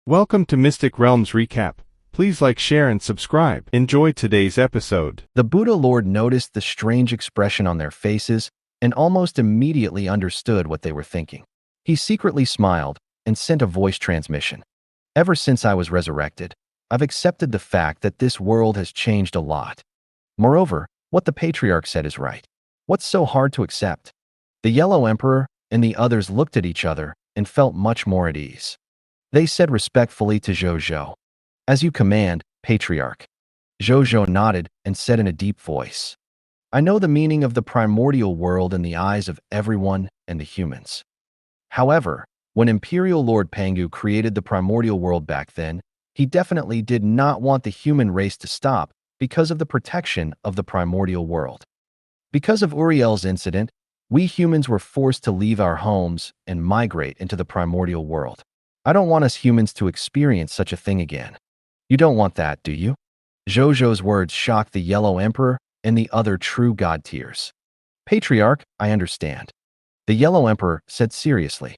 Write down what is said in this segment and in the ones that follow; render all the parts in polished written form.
Welcome to Mystic Realms Recap. Please like, share, and subscribe. Enjoy today's episode. The Buddha Lord noticed the strange expression on their faces and almost immediately understood what they were thinking. He secretly smiled and sent a voice transmission. Ever since I was resurrected, I've accepted the fact that this world has changed a lot. Moreover, what the patriarch said is right. What's so hard to accept? The Yellow Emperor and the others looked at each other and felt much more at ease. They said respectfully to Zhou Zhou, "As you command, patriarch." Zhou Zhou nodded and said in a deep voice, "I know the meaning of the primordial world in the eyes of everyone and the humans. However, when Imperial Lord Pangu created the primordial world back then, he definitely did not want the human race to stop because of the protection of the primordial world. Because of Uriel's incident, we humans were forced to leave our homes and migrate into the primordial world. I don't want us humans to experience such a thing again. You don't want that, do you?" Zhou Zhou's words shocked the Yellow Emperor and the other true god tiers. "Patriarch, I understand," the Yellow Emperor said seriously.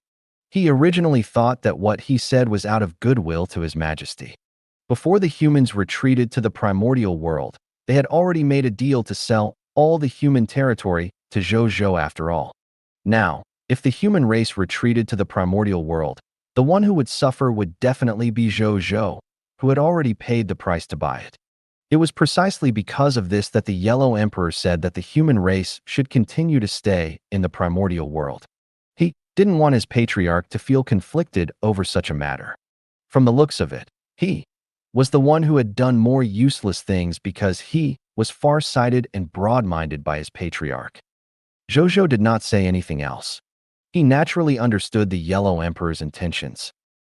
He originally thought that what he said was out of goodwill to His Majesty. Before the humans retreated to the primordial world, they had already made a deal to sell all the human territory to Zhou Zhou after all. Now, if the human race retreated to the primordial world, the one who would suffer would definitely be Zhou Zhou, who had already paid the price to buy it. It was precisely because of this that the Yellow Emperor said that the human race should continue to stay in the primordial world. He didn't want his patriarch to feel conflicted over such a matter. From the looks of it, he was the one who had done more useless things because he was far-sighted and broad-minded by his patriarch. Zhou Zhou did not say anything else. He naturally understood the Yellow Emperor's intentions.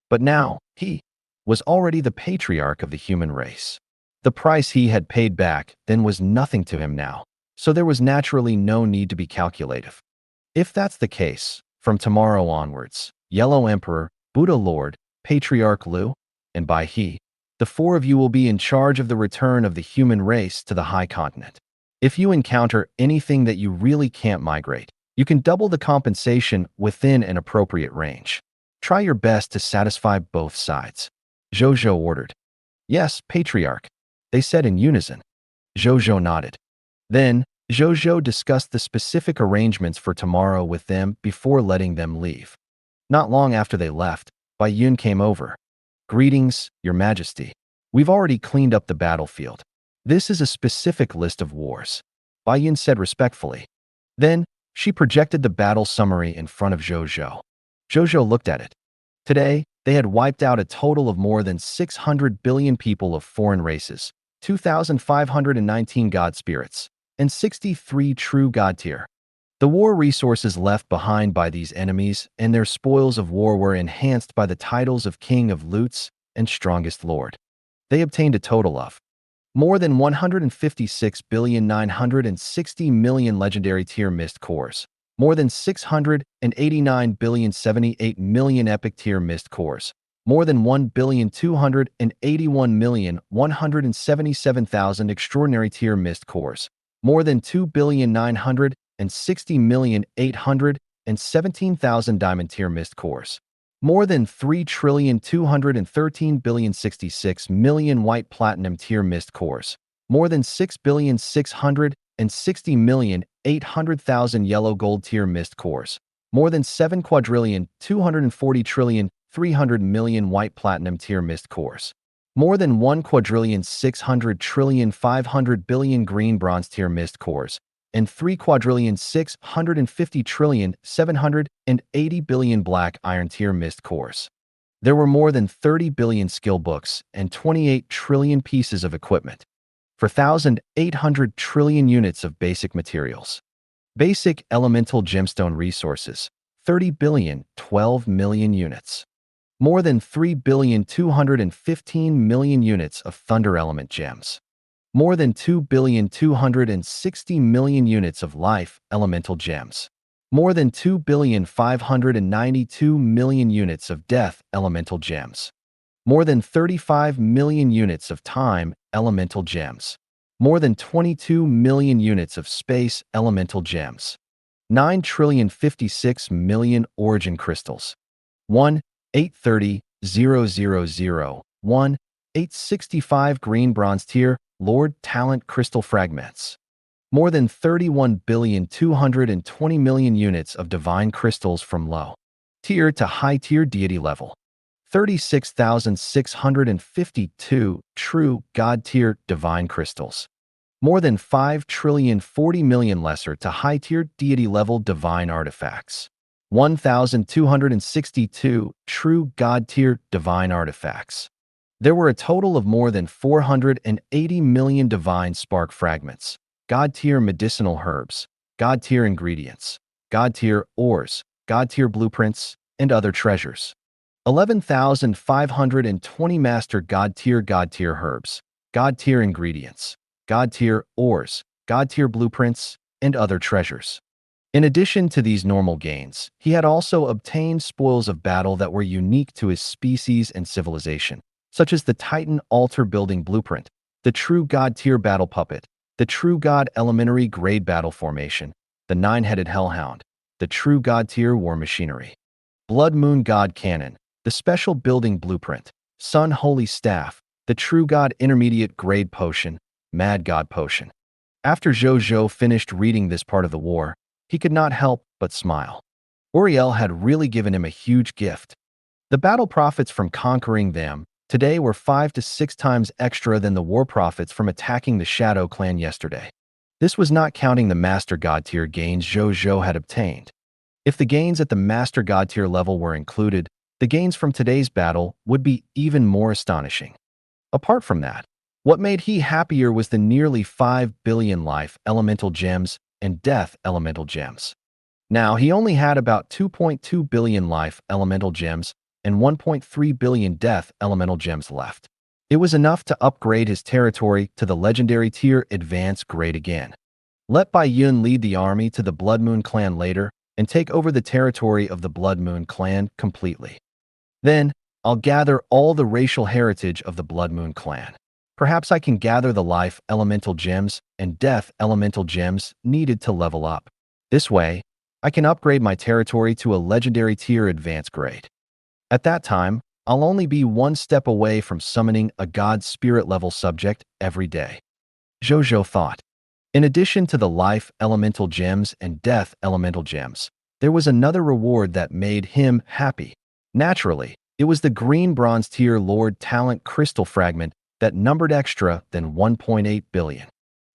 But now, he was already the patriarch of the human race. The price he had paid back then was nothing to him now, so there was naturally no need to be calculative. If that's the case, from tomorrow onwards, Yellow Emperor, Buddha Lord, Patriarch Lu, and by he, the four of you will be in charge of the return of the human race to the High Continent. If you encounter anything that you really can't migrate, you can double the compensation within an appropriate range. Try your best to satisfy both sides," Zhou Zhou ordered. "Yes, Patriarch," they said in unison. Zhou Zhou nodded. Then, Zhou Zhou discussed the specific arrangements for tomorrow with them before letting them leave. Not long after they left, Bai Yun came over. "Greetings, Your Majesty. We've already cleaned up the battlefield. This is a specific list of wars," Bai Yun said respectfully. Then, she projected the battle summary in front of Zhou Zhou. Zhou Zhou looked at it. Today, they had wiped out a total of more than 600 billion people of foreign races, 2,519 god spirits, and 63 true god tier. The war resources left behind by these enemies and their spoils of war were enhanced by the titles of King of Loots and Strongest Lord. They obtained a total of more than 156,960,000,000 legendary tier mist cores, more than 689,078,000,000 epic tier mist cores, more than 1,281,177,000 extraordinary tier mist cores, more than 2,960,817,000 diamond tier mist cores, more than 3,213,066,000,000 white platinum tier mist cores, more than 6,660,800,000 yellow gold tier mist cores, more than 7,240,300,000,000 white platinum tier mist cores, more than 1,600,500,000,000 green bronze tier mist cores, and 3,650,780,000,000 black iron tier mist cores. There were more than 30 billion skill books and 28 trillion pieces of equipment, 4,800 trillion units of basic materials. Basic elemental gemstone resources, 30 billion, 12 million units. More than 3,215,000,000 units of thunder element gems. More than 2,260,000,000 units of life elemental gems. More than 2,592,000,000 units of death elemental gems. More than 35 million units of time elemental gems. More than 22 million units of space elemental gems. 9,056,000,000 origin crystals. 1,830 00001 865 green bronze tier Lord Talent crystal fragments. More than 31,220,000,000 units of divine crystals from low tier to high tier deity level. 36,652 true God tier divine crystals. More than 5,040,000,000 lesser to high tier deity level divine artifacts. 1,262 true God tier divine artifacts. There were a total of more than 480 million divine spark fragments, God tier medicinal herbs, God tier ingredients, God tier ores, God tier blueprints, and other treasures. 11,520 master God tier herbs, God tier ingredients, God tier ores, God tier blueprints, and other treasures. In addition to these normal gains, he had also obtained spoils of battle that were unique to his species and civilization, such as the Titan altar building blueprint, the true God tier battle puppet, the true God elementary grade battle formation, the nine-headed hellhound, the true God tier war machinery, blood moon God cannon, the special building blueprint, sun holy staff, the true God intermediate grade potion, mad God potion. After Zhou Zhou finished reading this part of the war, he could not help but smile. Uriel had really given him a huge gift. The battle profits from conquering them today were 5 to 6 times extra than the war profits from attacking the Shadow Clan yesterday. This was not counting the Master God tier gains Zhou Zhou had obtained. If the gains at the Master God tier level were included, the gains from today's battle would be even more astonishing. Apart from that, what made he happier was the nearly 5 billion life elemental gems and death elemental gems. Now, he only had about 2.2 billion life elemental gems and 1.3 billion death elemental gems left. It was enough to upgrade his territory to the legendary tier advanced grade again. Let Bai Yun lead the army to the Blood Moon clan later and take over the territory of the Blood Moon clan completely. Then, I'll gather all the racial heritage of the Blood Moon clan. Perhaps I can gather the life elemental gems and death elemental gems needed to level up. This way, I can upgrade my territory to a legendary tier advanced grade. At that time, I'll only be one step away from summoning a god spirit level subject every day. Zhou Zhou thought. In addition to the life elemental gems and death elemental gems, there was another reward that made him happy. Naturally, it was the green bronze tier Lord Talent crystal fragment that numbered extra than 1.8 billion.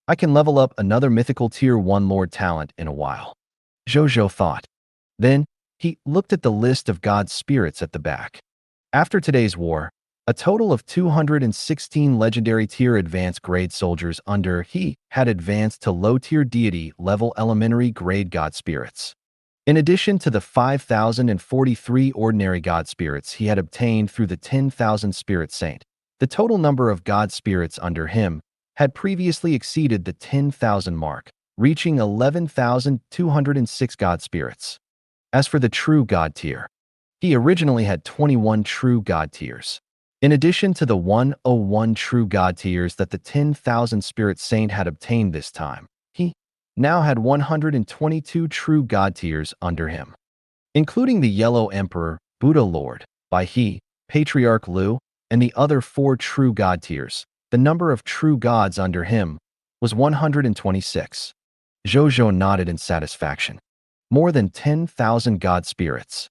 I can level up another mythical tier 1 Lord Talent in a while. Zhou Zhou thought. Then, he looked at the list of god spirits at the back. After today's war, a total of 216 legendary tier advanced grade soldiers under he had advanced to low tier deity level elementary grade god spirits. In addition to the 5,043 ordinary god spirits he had obtained through the 10,000 spirit saint, the total number of god spirits under him had previously exceeded the 10,000 mark, reaching 11,206 god spirits. As for the true god tier, he originally had 21 true god tiers. In addition to the 101 true god tiers that the 10,000 spirit saint had obtained this time, he now had 122 true god tiers under him, including the Yellow Emperor, Buddha Lord, Bai He, Patriarch Lu, and the other 4 true god tiers. The number of true gods under him was 126. Zhou Zhou nodded in satisfaction. More than 10,000 god spirits.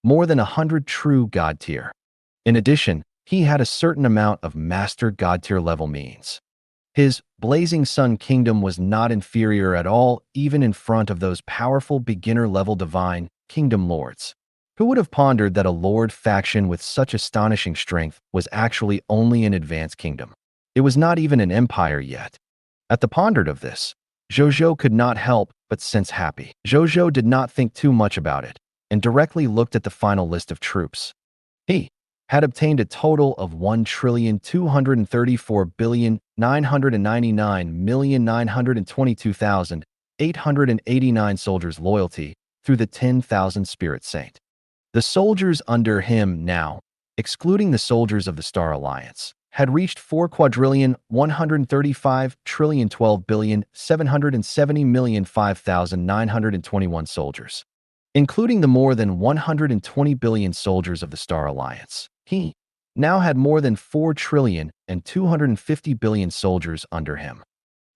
More than 100 true god tier. In addition, he had a certain amount of master god tier level means. His Blazing Sun Kingdom was not inferior at all, even in front of those powerful beginner-level divine kingdom lords. Who would have pondered that a lord faction with such astonishing strength was actually only an advanced kingdom? It was not even an empire yet. At the pondered of this, Zhou Zhou could not help but sense happy. Zhou Zhou did not think too much about it and directly looked at the final list of troops. He had obtained a total of 1,234,999,922,889 soldiers' loyalty through the 10,000 Spirit Saint. The soldiers under him now, excluding the soldiers of the Star Alliance, had reached 4,135,112,770,005,921 soldiers. Including the more than 120 billion soldiers of the Star Alliance, He now had more than 4 trillion and 250 billion soldiers under him.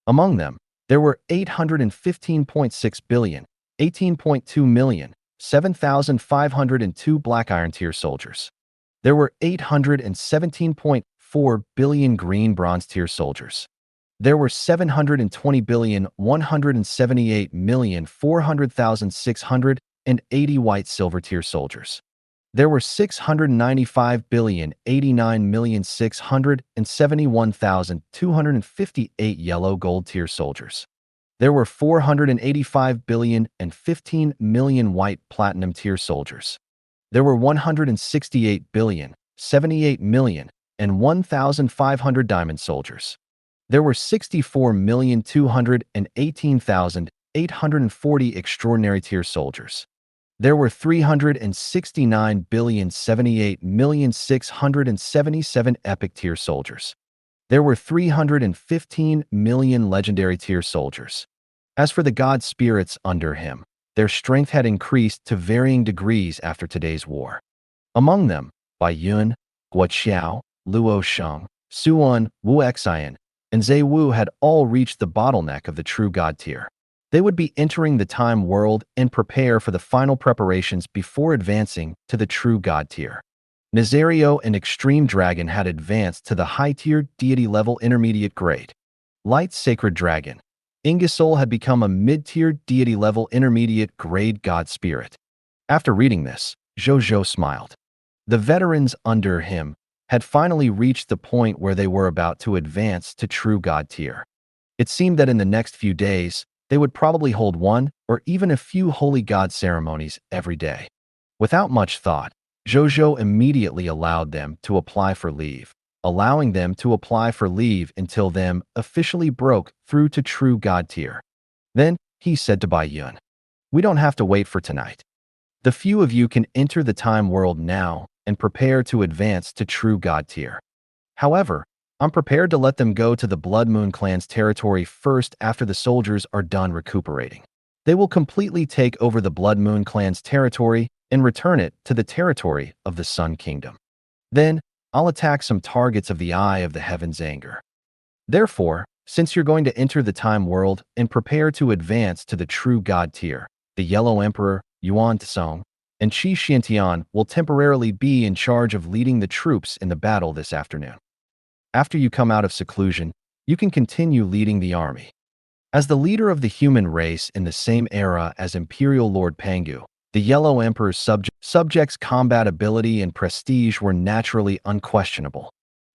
Among them, there were 815.6 billion, 18.2 million, 7,502 Black Iron Tier soldiers. There were 817.4 billion Green Bronze Tier soldiers. There were 720 billion, 178,400,680 White Silver Tier soldiers. There were 695 billion, 89,671,258 Yellow Gold Tier soldiers. There were 485 billion and 15 million White Platinum Tier soldiers. There were 168 billion, 78 million, and 1,500 Diamond soldiers. There were 64,218,840 Extraordinary Tier soldiers. There were 369 billion, 78,677 Epic Tier soldiers. There were 315 million Legendary Tier soldiers. As for the god spirits under him, their strength had increased to varying degrees after today's war. Among them, Bai Yun, Guo Qiao, Luo Sheng, Suan, Wu Xian, and Zhe Wu had all reached the bottleneck of the true god tier. They would be entering the time world and prepare for the final preparations before advancing to the true god tier. Nazario and Extreme Dragon had advanced to the high-tier deity level intermediate grade. Light Sacred Dragon, Ingersoll had become a mid-tier deity level intermediate grade god spirit. After reading this, Zhou Zhou smiled. The veterans under him had finally reached the point where they were about to advance to true god tier. It seemed that in the next few days, they would probably hold one or even a few holy god ceremonies every day. Without much thought, Zhou Zhou immediately allowed them to apply for leave, allowing them to apply for leave until them officially broke through to true god tier. Then, he said to Bai Yun, "We don't have to wait for tonight. The few of you can enter the time world now and prepare to advance to true god tier. However, I'm prepared to let them go to the Blood Moon clan's territory first after the soldiers are done recuperating. They will completely take over the Blood Moon clan's territory and return it to the territory of the Sun Kingdom. Then, I'll attack some targets of the Eye of the Heaven's anger. Therefore, since you're going to enter the time world and prepare to advance to the true god tier, the Yellow Emperor, Yuan Tsong, and Qi Xiantian will temporarily be in charge of leading the troops in the battle this afternoon. After you come out of seclusion, you can continue leading the army. As the leader of the human race in the same era as Imperial Lord Pangu, the Yellow Emperor's subjects' combat ability and prestige were naturally unquestionable.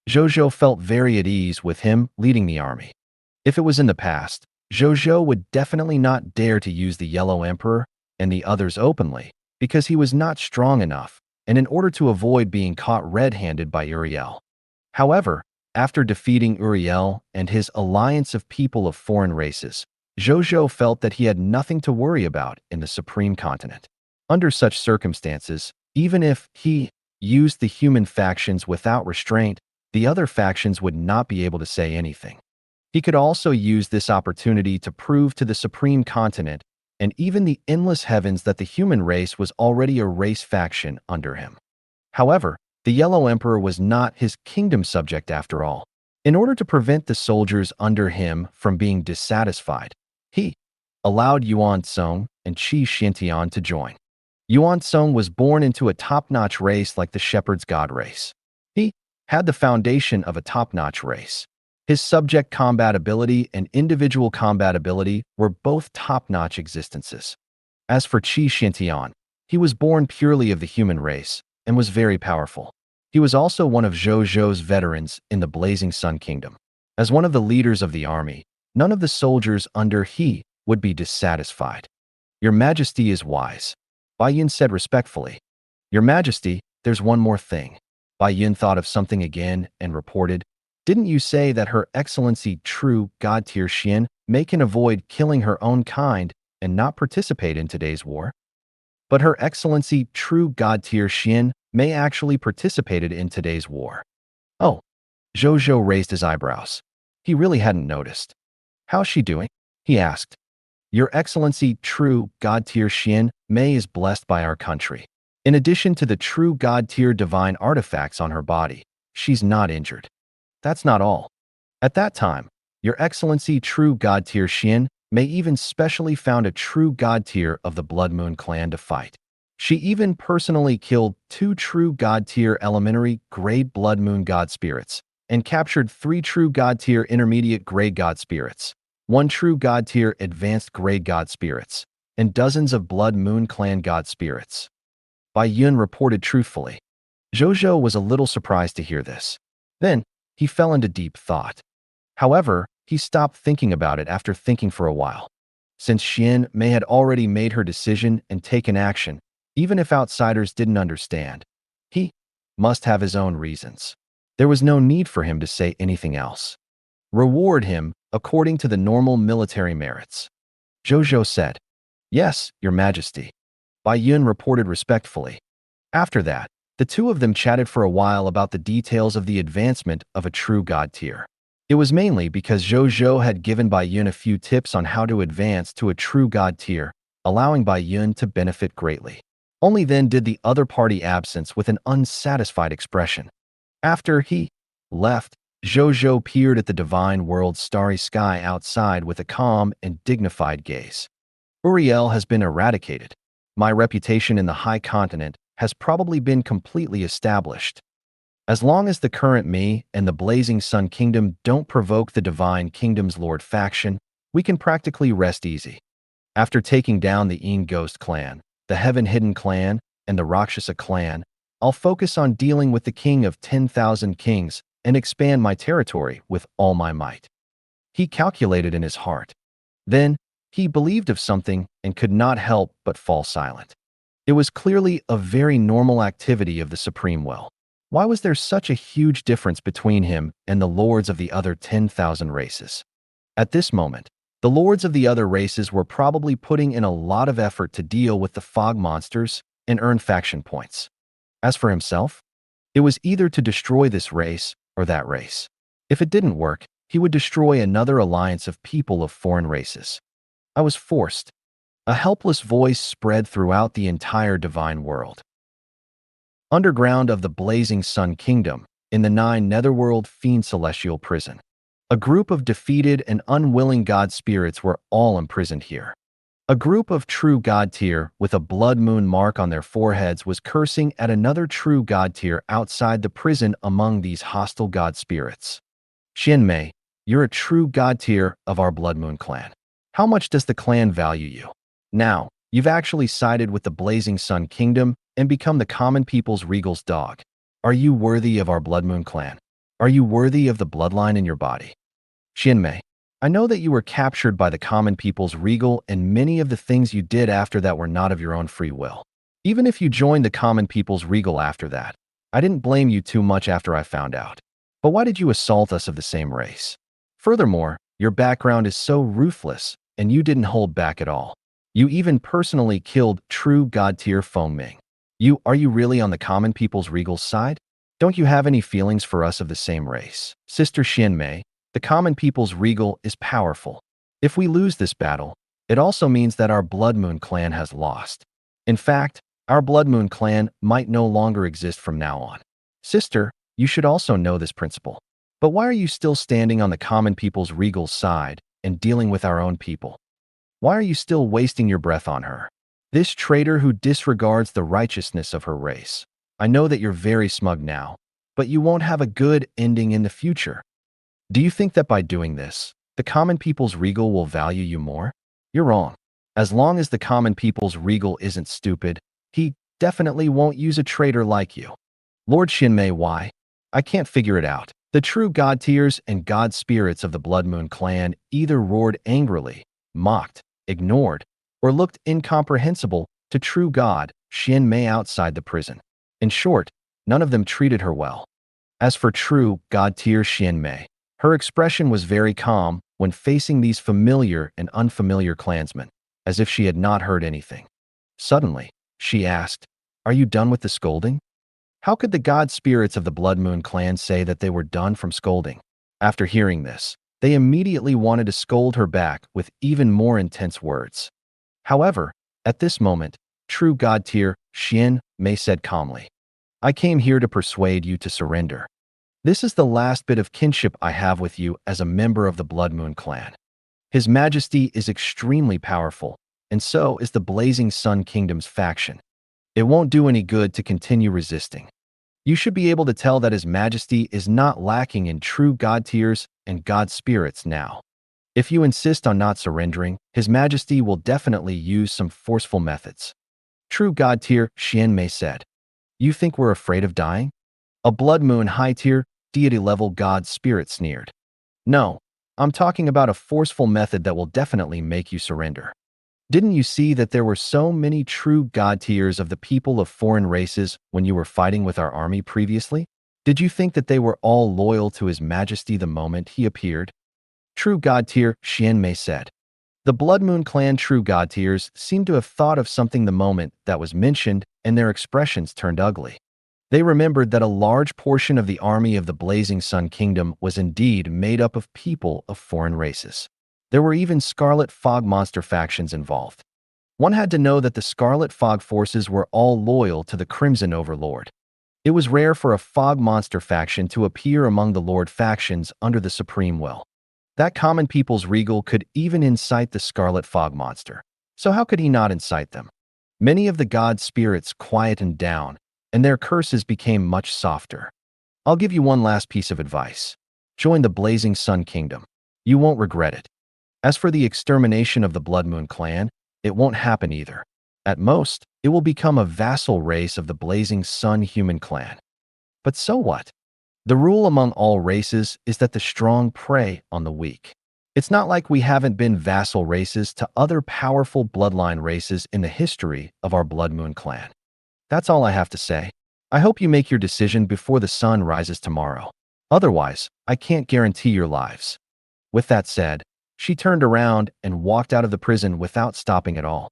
Zhou Zhou felt very at ease with him leading the army. If it was in the past, Zhou Zhou would definitely not dare to use the Yellow Emperor and the others openly, because he was not strong enough, and in order to avoid being caught red-handed by Uriel. However, after defeating Uriel and his alliance of people of foreign races, Zhou Zhou felt that he had nothing to worry about in the Supreme Continent. Under such circumstances, even if he used the human factions without restraint, the other factions would not be able to say anything. He could also use this opportunity to prove to the Supreme Continent and even the endless heavens that the human race was already a race faction under him. However, the Yellow Emperor was not his kingdom subject after all. In order to prevent the soldiers under him from being dissatisfied, he allowed Yuan Tsong and Qi Xiantian to join. Yuan Tsong was born into a top-notch race like the Shepherd's God race. He had the foundation of a top-notch race. His subject combat ability and individual combat ability were both top-notch existences. As for Qi Xiantian, he was born purely of the human race and was very powerful. He was also one of Zhou Zhou's veterans in the Blazing Sun Kingdom. As one of the leaders of the army, none of the soldiers under he would be dissatisfied. "Your Majesty is wise," Bai Yun said respectfully. "Your Majesty, there's one more thing." Bai Yun thought of something again and reported, "Didn't you say that Her Excellency True God Tier Xian Mei can avoid killing her own kind and not participate in today's war?" But Her Excellency True God Tier Xian Mei actually participated in today's war. Oh, Zhou Zhou raised his eyebrows. He really hadn't noticed. "How's she doing?" he asked. "Your Excellency True God Tier Xian Mei is blessed by our country. In addition to the true god-tier divine artifacts on her body, she's not injured. That's not all. At that time, Your Excellency true god-tier Xian may even specially found a true god-tier of the Blood Moon clan to fight. She even personally killed 2 true god-tier elementary grade Blood Moon god spirits and captured 3 true god-tier intermediate grade god spirits, 1 true god-tier advanced grade god spirits, and dozens of Blood Moon clan god spirits. Bai Yun reported truthfully. Zhou Zhou was a little surprised to hear this. Then, he fell into deep thought. However, he stopped thinking about it after thinking for a while. Since Xian Mei had already made her decision and taken action, even if outsiders didn't understand, he must have his own reasons. There was no need for him to say anything else. Reward him according to the normal military merits. Zhou Zhou said, "Yes, Your Majesty." Bai Yun reported respectfully. After that, the two of them chatted for a while about the details of the advancement of a true god tier. It was mainly because Zhou Zhou had given Bai Yun a few tips on how to advance to a true god tier, allowing Bai Yun to benefit greatly. Only then did the other party absence with an unsatisfied expression. After he left, Zhou Zhou peered at the divine world's starry sky outside with a calm and dignified gaze. Uriel has been eradicated. My reputation in the High Continent has probably been completely established. As long as the current me and the Blazing Sun Kingdom don't provoke the Divine Kingdom's Lord faction, we can practically rest easy. After taking down the Een Ghost clan, the Heaven Hidden clan, and the Rakshasa clan, I'll focus on dealing with the King of 10,000 Kings and expand my territory with all my might. He calculated in his heart. Then, he believed of something and could not help but fall silent. It was clearly a very normal activity of the Supreme Will. Why was there such a huge difference between him and the lords of the other 10,000 races? At this moment, the lords of the other races were probably putting in a lot of effort to deal with the fog monsters and earn faction points. As for himself, it was either to destroy this race or that race. If it didn't work, he would destroy another alliance of people of foreign races. I was forced. A helpless voice spread throughout the entire divine world. Underground of the Blazing Sun Kingdom, in the 9 Netherworld Fiend Celestial Prison. A group of defeated and unwilling god spirits were all imprisoned here. A group of true god tier with a blood moon mark on their foreheads was cursing at another true god tier outside the prison among these hostile god spirits. Xian Mei, you're a true god tier of our Blood Moon clan. How much does the clan value you? Now, you've actually sided with the Blazing Sun Kingdom and become the common people's regal's dog. Are you worthy of our Blood Moon clan? Are you worthy of the bloodline in your body? Xian Mei, I know that you were captured by the common people's regal and many of the things you did after that were not of your own free will. Even if you joined the common people's regal after that, I didn't blame you too much after I found out. But why did you assault us of the same race? Furthermore, your background is so ruthless, and you didn't hold back at all. You even personally killed true god tier Feng Ming. Are you really on the common people's regal side? Don't you have any feelings for us of the same race? Sister Xian Mei, the common people's regal is powerful. If we lose this battle, it also means that our Blood Moon clan has lost. In fact, our Blood Moon clan might no longer exist from now on. Sister, you should also know this principle. But why are you still standing on the common people's regal side and dealing with our own people? Why are you still wasting your breath on her? This traitor who disregards the righteousness of her race. I know that you're very smug now, but you won't have a good ending in the future. Do you think that by doing this, the common people's regal will value you more? You're wrong. As long as the common people's regal isn't stupid, he definitely won't use a traitor like you. Lord Xinmei, why? I can't figure it out. The true god tiers and god spirits of the Blood Moon clan either roared angrily, mocked, ignored, or looked incomprehensible to true god Xian Mei outside the prison. In short, none of them treated her well. As for true god tier Xian Mei, her expression was very calm when facing these familiar and unfamiliar clansmen, as if she had not heard anything. Suddenly, she asked, "Are you done with the scolding?" How could the god spirits of the Blood Moon clan say that they were done from scolding? After hearing this, they immediately wanted to scold her back with even more intense words. However, at this moment, true god tier Xian Mei said calmly. I came here to persuade you to surrender. This is the last bit of kinship I have with you as a member of the Blood Moon clan. His Majesty is extremely powerful, and so is the Blazing Sun Kingdom's faction. It won't do any good to continue resisting. You should be able to tell that His Majesty is not lacking in true God tiers and God spirits now. If you insist on not surrendering, His Majesty will definitely use some forceful methods. True God tier, Xian Mei said. You think we're afraid of dying? A Blood Moon high tier, deity-level God spirit sneered. No, I'm talking about a forceful method that will definitely make you surrender. Didn't you see that there were so many true God tiers of the people of foreign races when you were fighting with our army previously? Did you think that they were all loyal to His Majesty the moment he appeared? True God tier, Xian Mei said. The Blood Moon clan true God tiers seemed to have thought of something the moment that was mentioned, and their expressions turned ugly. They remembered that a large portion of the army of the Blazing Sun Kingdom was indeed made up of people of foreign races. There were even Scarlet Fog monster factions involved. One had to know that the Scarlet Fog forces were all loyal to the Crimson Overlord. It was rare for a Fog monster faction to appear among the Lord factions under the Supreme Will. That common people's regal could even incite the Scarlet Fog monster. So how could he not incite them? Many of the god spirits quietened down, and their curses became much softer. I'll give you one last piece of advice. Join the Blazing Sun Kingdom. You won't regret it. As for the extermination of the Blood Moon clan, it won't happen either. At most, it will become a vassal race of the Blazing Sun human clan. But so what? The rule among all races is that the strong prey on the weak. It's not like we haven't been vassal races to other powerful bloodline races in the history of our Blood Moon clan. That's all I have to say. I hope you make your decision before the sun rises tomorrow. Otherwise, I can't guarantee your lives. With that said, she turned around and walked out of the prison without stopping at all.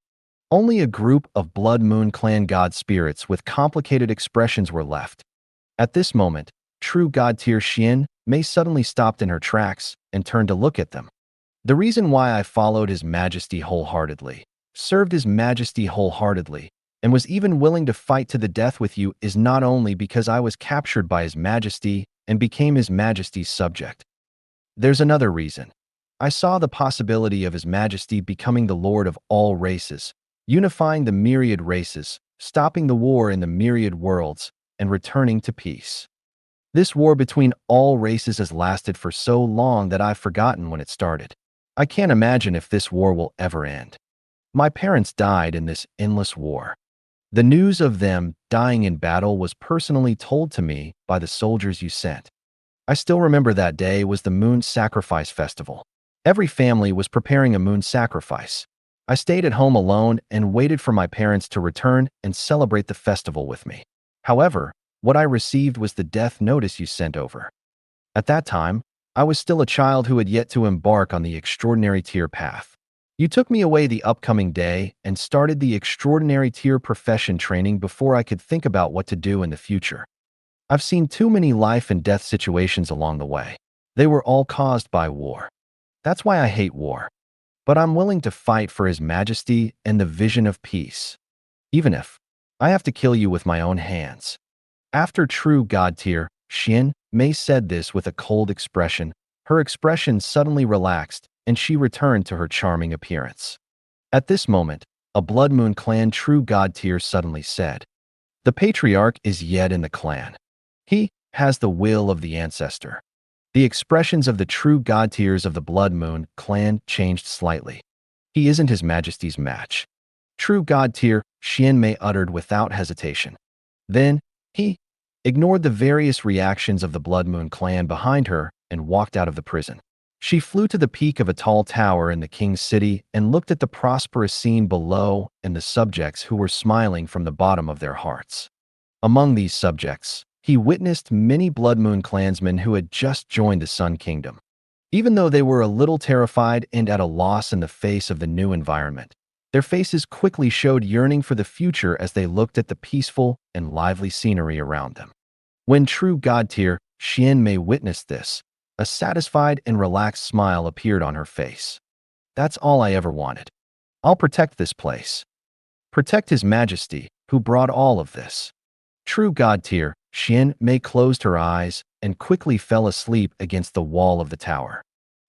Only a group of Blood Moon clan god spirits with complicated expressions were left. At this moment, true god tier Xian Mei suddenly stopped in her tracks and turned to look at them. The reason why I followed His Majesty wholeheartedly, served His Majesty wholeheartedly, and was even willing to fight to the death with you is not only because I was captured by His Majesty and became His Majesty's subject. There's another reason. I saw the possibility of His Majesty becoming the Lord of all races, unifying the myriad races, stopping the war in the myriad worlds, and returning to peace. This war between all races has lasted for so long that I've forgotten when it started. I can't imagine if this war will ever end. My parents died in this endless war. The news of them dying in battle was personally told to me by the soldiers you sent. I still remember that day was the Moon Sacrifice Festival. Every family was preparing a moon sacrifice. I stayed at home alone and waited for my parents to return and celebrate the festival with me. However, what I received was the death notice you sent over. At that time, I was still a child who had yet to embark on the extraordinary tier path. You took me away the upcoming day and started the extraordinary tier profession training before I could think about what to do in the future. I've seen too many life and death situations along the way. They were all caused by war. That's why I hate war. But I'm willing to fight for His Majesty and the vision of peace. Even if I have to kill you with my own hands. After true god tier, Xian Mei said this with a cold expression. Her expression suddenly relaxed, and she returned to her charming appearance. At this moment, a Blood Moon clan true god tier suddenly said, "The patriarch is yet in the clan. He has the will of the ancestor." The expressions of the true god tiers of the Blood Moon clan changed slightly. He isn't His Majesty's match. True god tier, Xian Mei uttered without hesitation. Then, he ignored the various reactions of the Blood Moon clan behind her and walked out of the prison. She flew to the peak of a tall tower in the king's city and looked at the prosperous scene below and the subjects who were smiling from the bottom of their hearts. Among these subjects, he witnessed many Blood Moon clansmen who had just joined the Sun Kingdom. Even though they were a little terrified and at a loss in the face of the new environment, their faces quickly showed yearning for the future as they looked at the peaceful and lively scenery around them. When true god tier, Xian Mei witnessed this, a satisfied and relaxed smile appeared on her face. That's all I ever wanted. I'll protect this place. Protect His Majesty, who brought all of this. True God tier, Xian Mei closed her eyes and quickly fell asleep against the wall of the tower.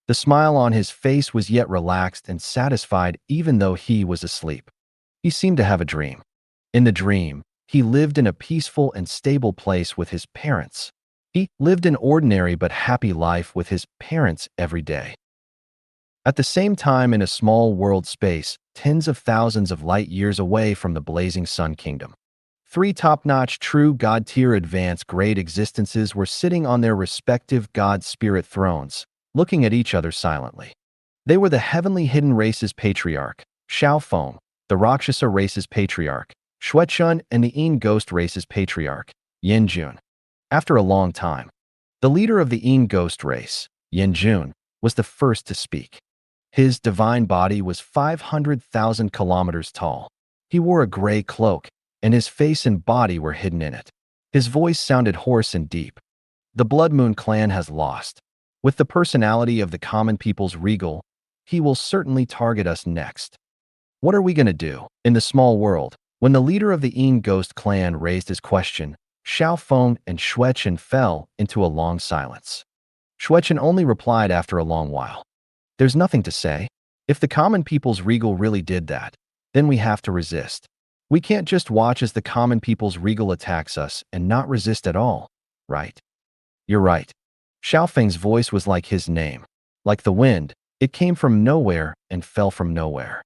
The smile on his face was yet relaxed and satisfied even though he was asleep. He seemed to have a dream. In the dream, he lived in a peaceful and stable place with his parents. He lived an ordinary but happy life with his parents every day. At the same time, in a small world space, tens of thousands of light years away from the blazing sun kingdom, three top-notch true god-tier advanced grade existences were sitting on their respective god-spirit thrones, looking at each other silently. They were the heavenly hidden race's patriarch, Xiaofeng, the Rakshasa race's patriarch, Xuechun, and the Yin ghost race's patriarch, Yanjun. After a long time, the leader of the Yin ghost race, Yanjun, was the first to speak. His divine body was 500,000 kilometers tall. He wore a gray cloak, and his face and body were hidden in it. His voice sounded hoarse and deep. The Blood Moon clan has lost. With the personality of the common people's regal, he will certainly target us next. What are we going to do? In the small world, when the leader of the Yin ghost clan raised his question, Xiaofeng and Xuechun fell into a long silence. Xuechun only replied after a long while. There's nothing to say. If the common people's regal really did that, then we have to resist. We can't just watch as the common people's regal attacks us and not resist at all, right? You're right. Xiaofeng's voice was like his name. Like the wind, it came from nowhere and fell from nowhere.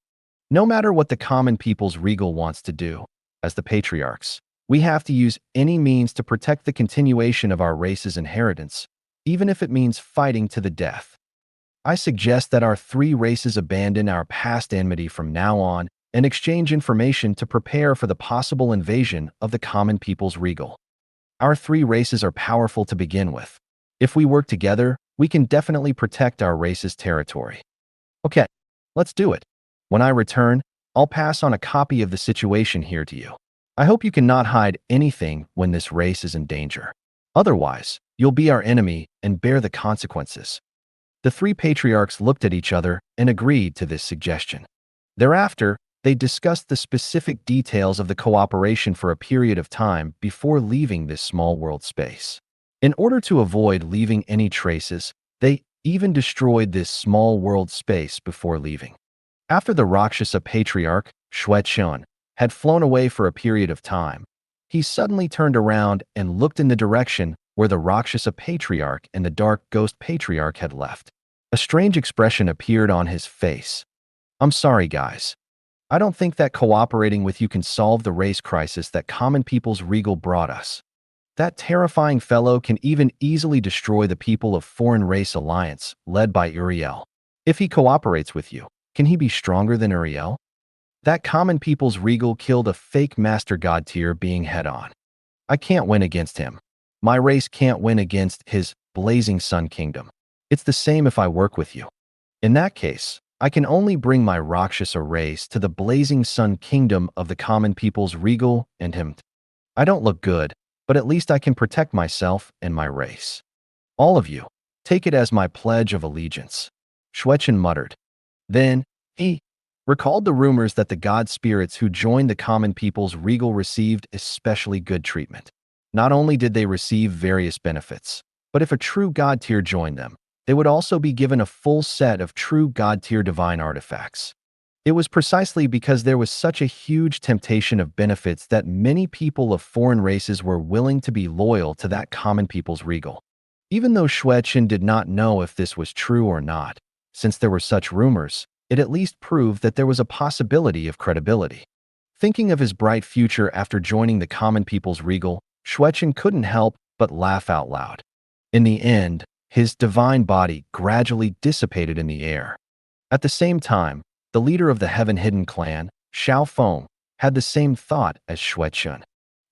No matter what the common people's regal wants to do, as the patriarchs, we have to use any means to protect the continuation of our race's inheritance, even if it means fighting to the death. I suggest that our three races abandon our past enmity from now on and exchange information to prepare for the possible invasion of the common people's regal. Our three races are powerful to begin with. If we work together, we can definitely protect our race's territory. Okay, let's do it. When I return, I'll pass on a copy of the situation here to you. I hope you cannot hide anything when this race is in danger. Otherwise, you'll be our enemy and bear the consequences. The three patriarchs looked at each other and agreed to this suggestion. Thereafter, they discussed the specific details of the cooperation for a period of time before leaving this small world space. In order to avoid leaving any traces, they even destroyed this small world space before leaving. After the Rakshasa patriarch, Xuechun, had flown away for a period of time, he suddenly turned around and looked in the direction where the Rakshasa patriarch and the dark ghost patriarch had left. A strange expression appeared on his face. I'm sorry, guys. I don't think that cooperating with you can solve the race crisis that common people's regal brought us. That terrifying fellow can even easily destroy the people of Foreign Race Alliance, led by Uriel. If he cooperates with you, can he be stronger than Uriel? That common people's regal killed a fake master god tier being head-on. I can't win against him. My race can't win against his blazing sun kingdom. It's the same if I work with you. In that case, I can only bring my Rakshasa race to the blazing sun kingdom of the common people's regal and him. I don't look good, but at least I can protect myself and my race. All of you, take it as my pledge of allegiance. Xuechun muttered. Then, he recalled the rumors that the god spirits who joined the common people's regal received especially good treatment. Not only did they receive various benefits, but if a true god tier joined them, they would also be given a full set of true god tier divine artifacts. It was precisely because there was such a huge temptation of benefits that many people of foreign races were willing to be loyal to that common people's regal. Even though Xuechun did not know if this was true or not, since there were such rumors, it at least proved that there was a possibility of credibility. Thinking of his bright future after joining the common people's regal, Xuechun couldn't help but laugh out loud. In the end, his divine body gradually dissipated in the air. At the same time, the leader of the Heaven Hidden clan, Xiaofeng, had the same thought as Xuechun.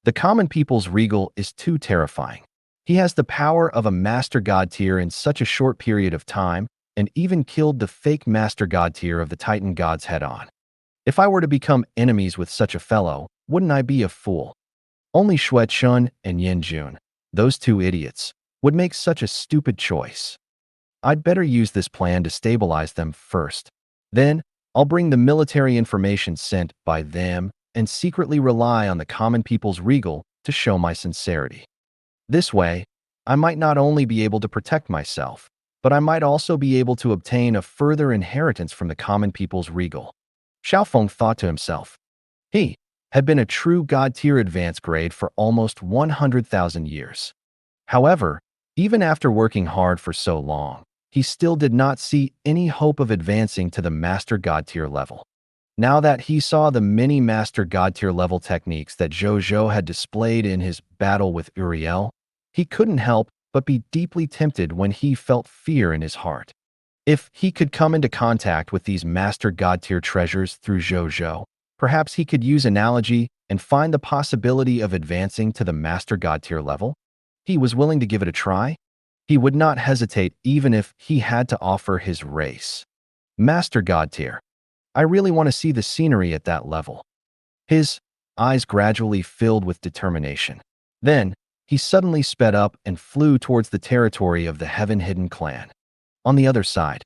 The common people's regal is too terrifying. He has the power of a master god tier in such a short period of time and even killed the fake master god tier of the Titan gods head-on. If I were to become enemies with such a fellow, wouldn't I be a fool? Only Xuechun and Yanjun, those two idiots, would make such a stupid choice. I'd better use this plan to stabilize them first. Then, I'll bring the military information sent by them and secretly rely on the common people's regal to show my sincerity. This way, I might not only be able to protect myself, but I might also be able to obtain a further inheritance from the common people's regal. Xiaofeng thought to himself. He had been a true god-tier advanced grade for almost 100,000 years. However, even after working hard for so long, he still did not see any hope of advancing to the Master God-tier level. Now that he saw the many Master God-tier level techniques that Zhou Zhou had displayed in his battle with Uriel, he couldn't help but be deeply tempted when he felt fear in his heart. If he could come into contact with these Master God-tier treasures through Zhou Zhou, perhaps he could use analogy and find the possibility of advancing to the Master God-tier level. He was willing to give it a try. He would not hesitate even if he had to offer his race. Master God-tier. I really want to see the scenery at that level. His eyes gradually filled with determination. Then, he suddenly sped up and flew towards the territory of the Heaven-Hidden clan. On the other side,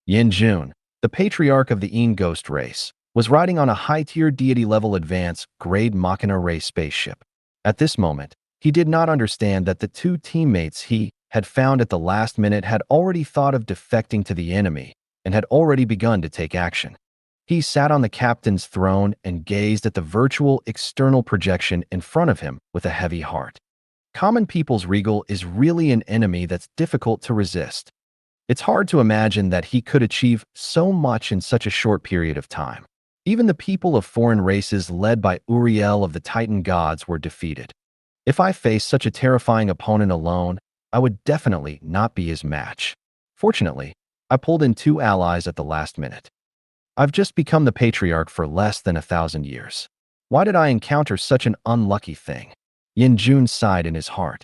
Yin Jun, the patriarch of the Yin Ghost race, was riding on a high-tier deity-level advanced grade Machina race spaceship. At this moment, he did not understand that the two teammates he had found at the last minute had already thought of defecting to the enemy and had already begun to take action. He sat on the captain's throne and gazed at the virtual external projection in front of him with a heavy heart. Common people's regal is really an enemy that's difficult to resist. It's hard to imagine that he could achieve so much in such a short period of time. Even the people of foreign races led by Uriel of the Titan gods were defeated. If I faced such a terrifying opponent alone, I would definitely not be his match. Fortunately, I pulled in two allies at the last minute. I've just become the patriarch for less than 1,000 years. Why did I encounter such an unlucky thing? Yin Jun sighed in his heart.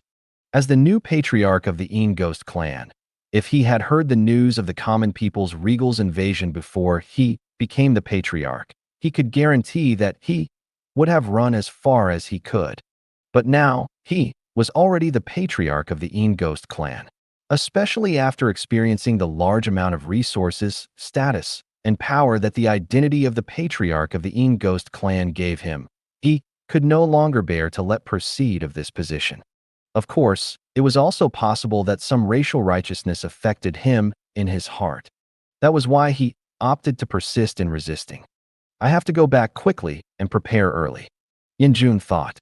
As the new patriarch of the Yin Ghost clan, if he had heard the news of the common people's regal's invasion before he became the patriarch, he could guarantee that he would have run as far as he could. But now, he was already the patriarch of the Yin Ghost clan. Especially after experiencing the large amount of resources, status, and power that the identity of the patriarch of the Yin Ghost clan gave him, he could no longer bear to let proceed of this position. Of course, it was also possible that some racial righteousness affected him in his heart. That was why he opted to persist in resisting. I have to go back quickly and prepare early, Yin Jun thought.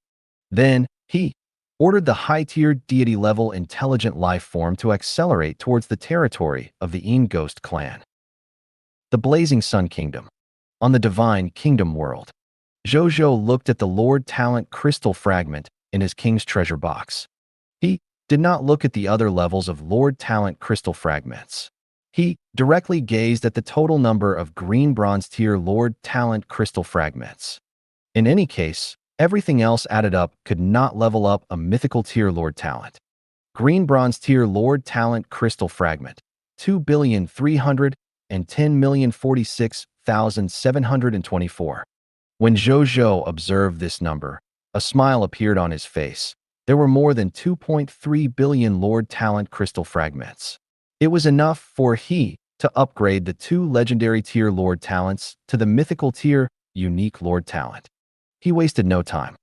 Then, he ordered the high-tier deity-level intelligent life form to accelerate towards the territory of the Yin Ghost clan. The Blazing Sun Kingdom. On the Divine Kingdom world, Zhou Zhou looked at the Lord Talent crystal fragment in his king's treasure box. He did not look at the other levels of Lord Talent crystal fragments. He directly gazed at the total number of green bronze tier Lord Talent crystal fragments. In any case, everything else added up could not level up a mythical tier Lord Talent. Green bronze tier Lord Talent crystal fragment, 2,310,046,724. When Zhou Zhou observed this number, a smile appeared on his face. There were more than 2.3 billion Lord Talent crystal fragments. It was enough for he to upgrade the two legendary tier Lord Talents to the mythical tier unique Lord Talent. He wasted no time.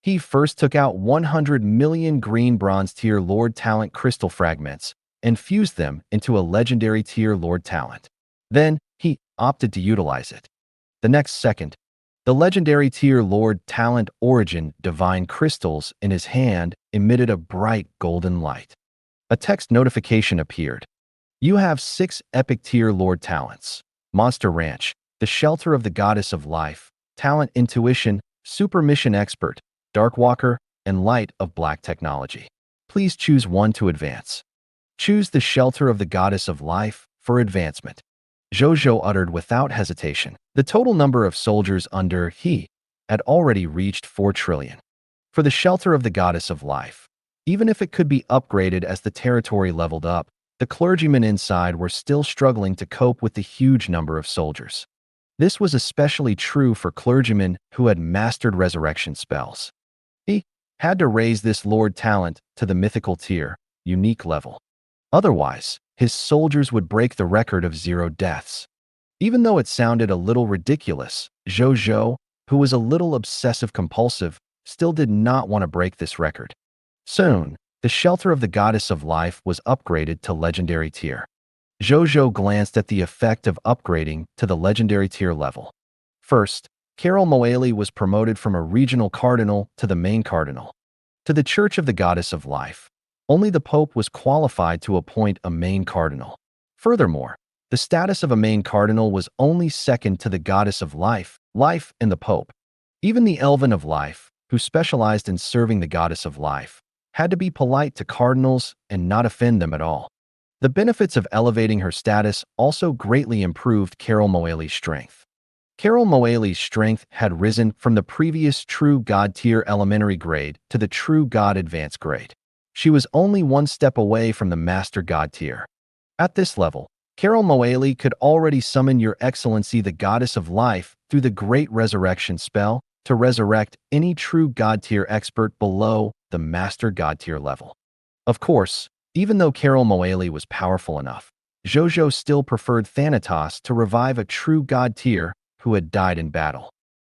He first took out 100 million green bronze tier Lord Talent crystal fragments and fused them into a legendary tier Lord Talent. Then, he opted to utilize it. The next second, the legendary tier Lord Talent Origin Divine Crystals in his hand emitted a bright golden light. A text notification appeared. You have 6 epic tier Lord Talents. Monster Ranch, the Shelter of the Goddess of Life, Talent Intuition, Super Mission Expert, Dark Walker, and Light of Black Technology. Please choose one to advance. Choose the Shelter of the Goddess of Life for advancement. Zhou Zhou uttered without hesitation. The total number of soldiers under he had already reached 4 trillion. For the Shelter of the Goddess of Life, even if it could be upgraded as the territory leveled up, the clergymen inside were still struggling to cope with the huge number of soldiers. This was especially true for clergymen who had mastered resurrection spells. He had to raise this Lord Talent to the mythical tier, unique level. Otherwise, his soldiers would break the record of 0 deaths. Even though it sounded a little ridiculous, Zhou Zhou who was a little obsessive-compulsive, still did not want to break this record. Soon, the shelter of the goddess of life was upgraded to legendary tier. Zhou Zhou glanced at the effect of upgrading to the legendary tier level. First, Carol Moali was promoted from a regional cardinal to the main cardinal. To the Church of the Goddess of Life, only the Pope was qualified to appoint a main cardinal. Furthermore, the status of a main cardinal was only second to the Goddess of Life, and the Pope. Even the Elven of Life, who specialized in serving the Goddess of Life, had to be polite to cardinals and not offend them at all. The benefits of elevating her status also greatly improved Carol Moali's strength. Carol Moali's strength had risen from the previous True God tier elementary grade to the True God advanced grade. She was only one step away from the Master God tier. At this level, Carol Moali could already summon Your Excellency the Goddess of Life through the Great Resurrection spell to resurrect any True God tier expert below the Master God tier level. Of course, even though Carol Moali was powerful enough, Zhou Zhou still preferred Thanatos to revive a True God tier who had died in battle.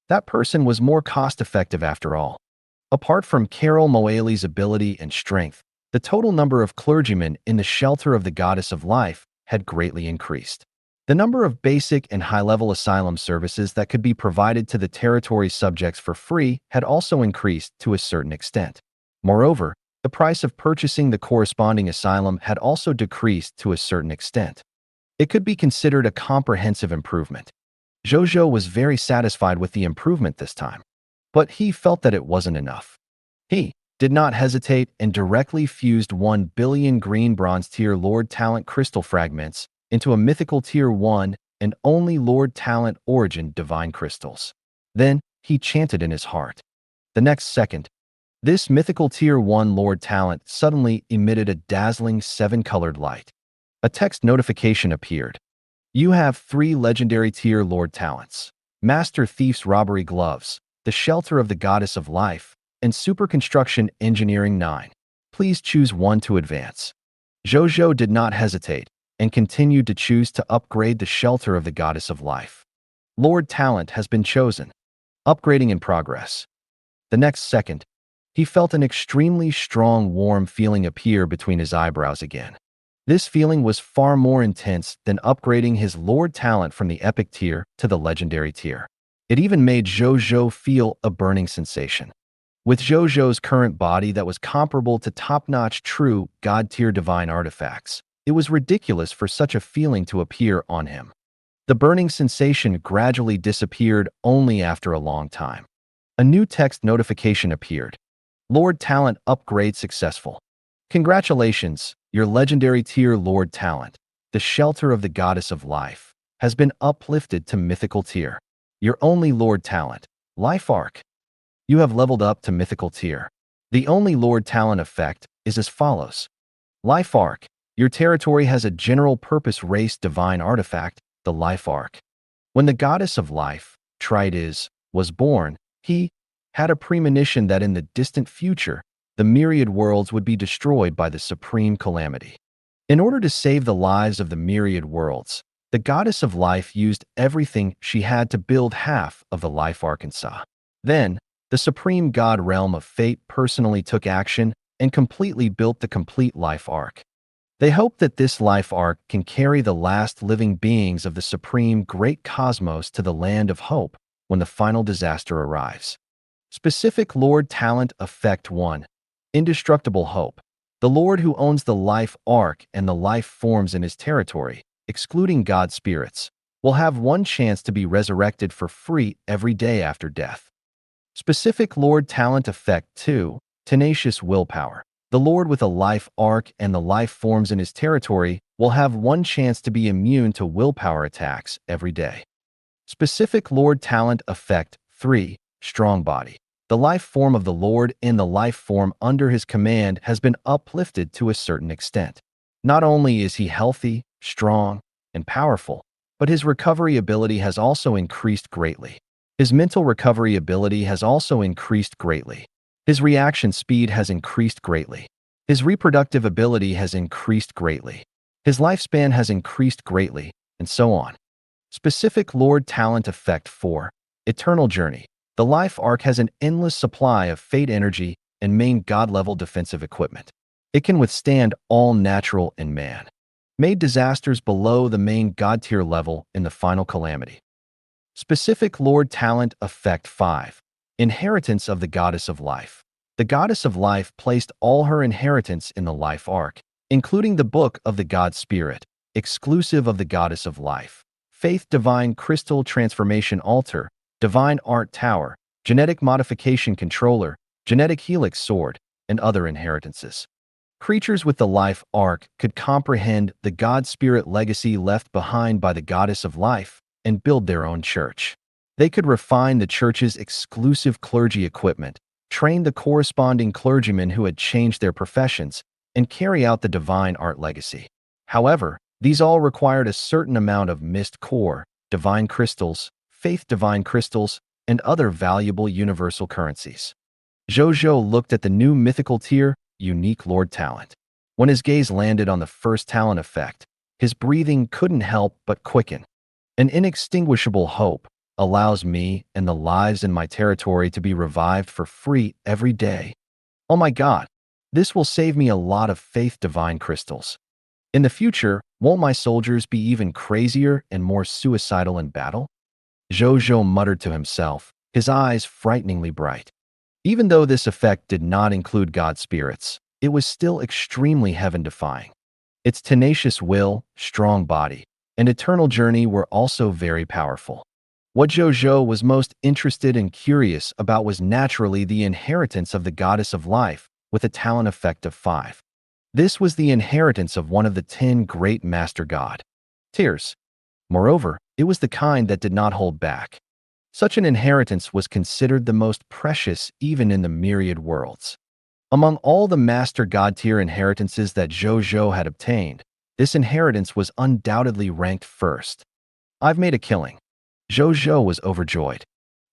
That person was more cost-effective after all. Apart from Carol Moali's ability and strength, the total number of clergymen in the shelter of the Goddess of Life had greatly increased. The number of basic and high-level asylum services that could be provided to the territory's subjects for free had also increased to a certain extent. Moreover, the price of purchasing the corresponding asylum had also decreased to a certain extent. It could be considered a comprehensive improvement. Zhou Zhou was very satisfied with the improvement this time, but he felt that it wasn't enough. He did not hesitate and directly fused 1 billion green bronze tier Lord Talent crystal fragments into a mythical tier 1 and only Lord Talent origin divine crystals. Then, he chanted in his heart. The next second, this mythical tier 1 Lord Talent suddenly emitted a dazzling 7-colored light. A text notification appeared. You have 3 legendary tier Lord Talents: Master Thief's Robbery Gloves, the Shelter of the Goddess of Life, and Super Construction Engineering 9. Please choose one to advance. Zhou Zhou did not hesitate and continued to choose to upgrade the Shelter of the Goddess of Life. Lord Talent has been chosen. Upgrading in progress. The next second, he felt an extremely strong warm feeling appear between his eyebrows again. This feeling was far more intense than upgrading his Lord Talent from the Epic tier to the Legendary tier. It even made Zhou Zhou feel a burning sensation. With Zhou Zhou's current body that was comparable to top-notch True God tier divine artifacts, it was ridiculous for such a feeling to appear on him. The burning sensation gradually disappeared only after a long time. A new text notification appeared. Lord Talent upgrade successful. Congratulations, your legendary tier Lord Talent, the Shelter of the Goddess of Life, has been uplifted to mythical tier. Your only Lord Talent, Life Arc. You have leveled up to mythical tier. The only Lord Talent effect is as follows. Life Arc. Your territory has a general purpose race divine artifact, the Life Arc. When the Goddess of Life, Trides, was born, he had a premonition that in the distant future, the myriad worlds would be destroyed by the supreme calamity. In order to save the lives of the myriad worlds, the Goddess of Life used everything she had to build half of the Life Arkansas. Then, the Supreme God Realm of Fate personally took action and completely built the complete Life Arc. They hope that this Life Arc can carry the last living beings of the Supreme Great Cosmos to the land of hope when the final disaster arrives. Specific Lord Talent Effect 1. Indestructible Hope. The Lord who owns the Life Arc and the life forms in his territory, excluding God spirits, will have one chance to be resurrected for free every day after death. Specific Lord Talent Effect 2. Tenacious Willpower. The Lord with a Life Arc and the life forms in his territory will have one chance to be immune to willpower attacks every day. Specific Lord Talent Effect 3. Strong Body. The life form of the Lord and the life form under his command has been uplifted to a certain extent. Not only is he healthy, strong, and powerful, but his recovery ability has also increased greatly. His mental recovery ability has also increased greatly. His reaction speed has increased greatly. His reproductive ability has increased greatly. His lifespan has increased greatly, and so on. Specific Lord Talent Effect 4. Eternal Journey. The Life Arc has an endless supply of fate energy and main god-level defensive equipment. It can withstand all natural and man-made disasters below the main god-tier level in the final calamity. Specific Lord Talent Effect 5. Inheritance of the Goddess of Life. The Goddess of Life placed all her inheritance in the Life Arc, including the Book of the God Spirit, exclusive of the Goddess of Life, Faith Divine Crystal Transformation Altar, Divine Art Tower, Genetic Modification Controller, Genetic Helix Sword, and other inheritances. Creatures with the Life Arc could comprehend the God Spirit legacy left behind by the Goddess of Life and build their own church. They could refine the church's exclusive clergy equipment, train the corresponding clergymen who had changed their professions, and carry out the divine art legacy. However, these all required a certain amount of mist core, divine crystals, faith divine crystals, and other valuable universal currencies. Zhou Zhou looked at the new mythical tier, unique Lord Talent. When his gaze landed on the first talent effect, his breathing couldn't help but quicken. An inextinguishable hope allows me and the lives in my territory to be revived for free every day. Oh my God, this will save me a lot of faith divine crystals. In the future, won't my soldiers be even crazier and more suicidal in battle? Zhou Zhou muttered to himself, his eyes frighteningly bright. Even though this effect did not include god spirits, it was still extremely heaven-defying. Its tenacious will, strong body, and eternal journey were also very powerful. What Zhou Zhou was most interested and curious about was naturally the inheritance of the Goddess of Life with a talent effect of 5. This was the inheritance of one of the 10 great master god tiers. Moreover, it was the kind that did not hold back. Such an inheritance was considered the most precious even in the myriad worlds. Among all the master god tier inheritances that Zhou Zhou had obtained, this inheritance was undoubtedly ranked first. I've made a killing. Zhou Zhou was overjoyed.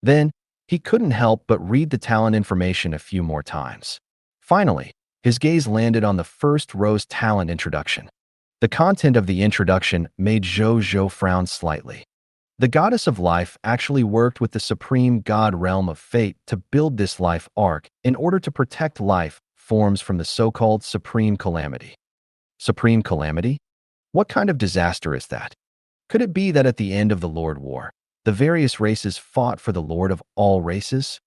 Then, he couldn't help but read the talent information a few more times. Finally, his gaze landed on the first row's talent introduction. The content of the introduction made Zhou Zhou frown slightly. The Goddess of Life actually worked with the supreme god realm of fate to build this life arc in order to protect life forms from the so-called supreme calamity. Supreme calamity? What kind of disaster is that? Could it be that at the end of the Lord War, the various races fought for the Lord of all races?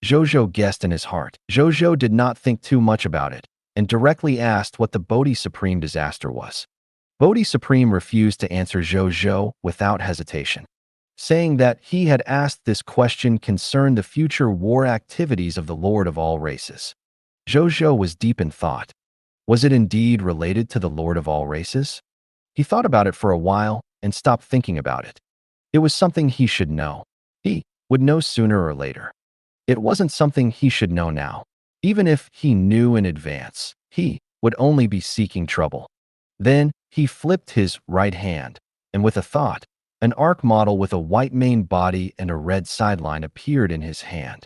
Zhou Zhou guessed in his heart. Zhou Zhou did not think too much about it and directly asked what the Bodhi Supreme disaster was. Bodhi Supreme refused to answer Zhou Zhou without hesitation, saying that he had asked this question concerned the future war activities of the Lord of all races. Zhou Zhou was deep in thought. Was it indeed related to the Lord of all races? He thought about it for a while and stopped thinking about it. It was something he should know. He would know sooner or later. It wasn't something he should know now. Even if he knew in advance, he would only be seeking trouble. Then he flipped his right hand, and with a thought, an arc model with a white main body and a red sideline appeared in his hand.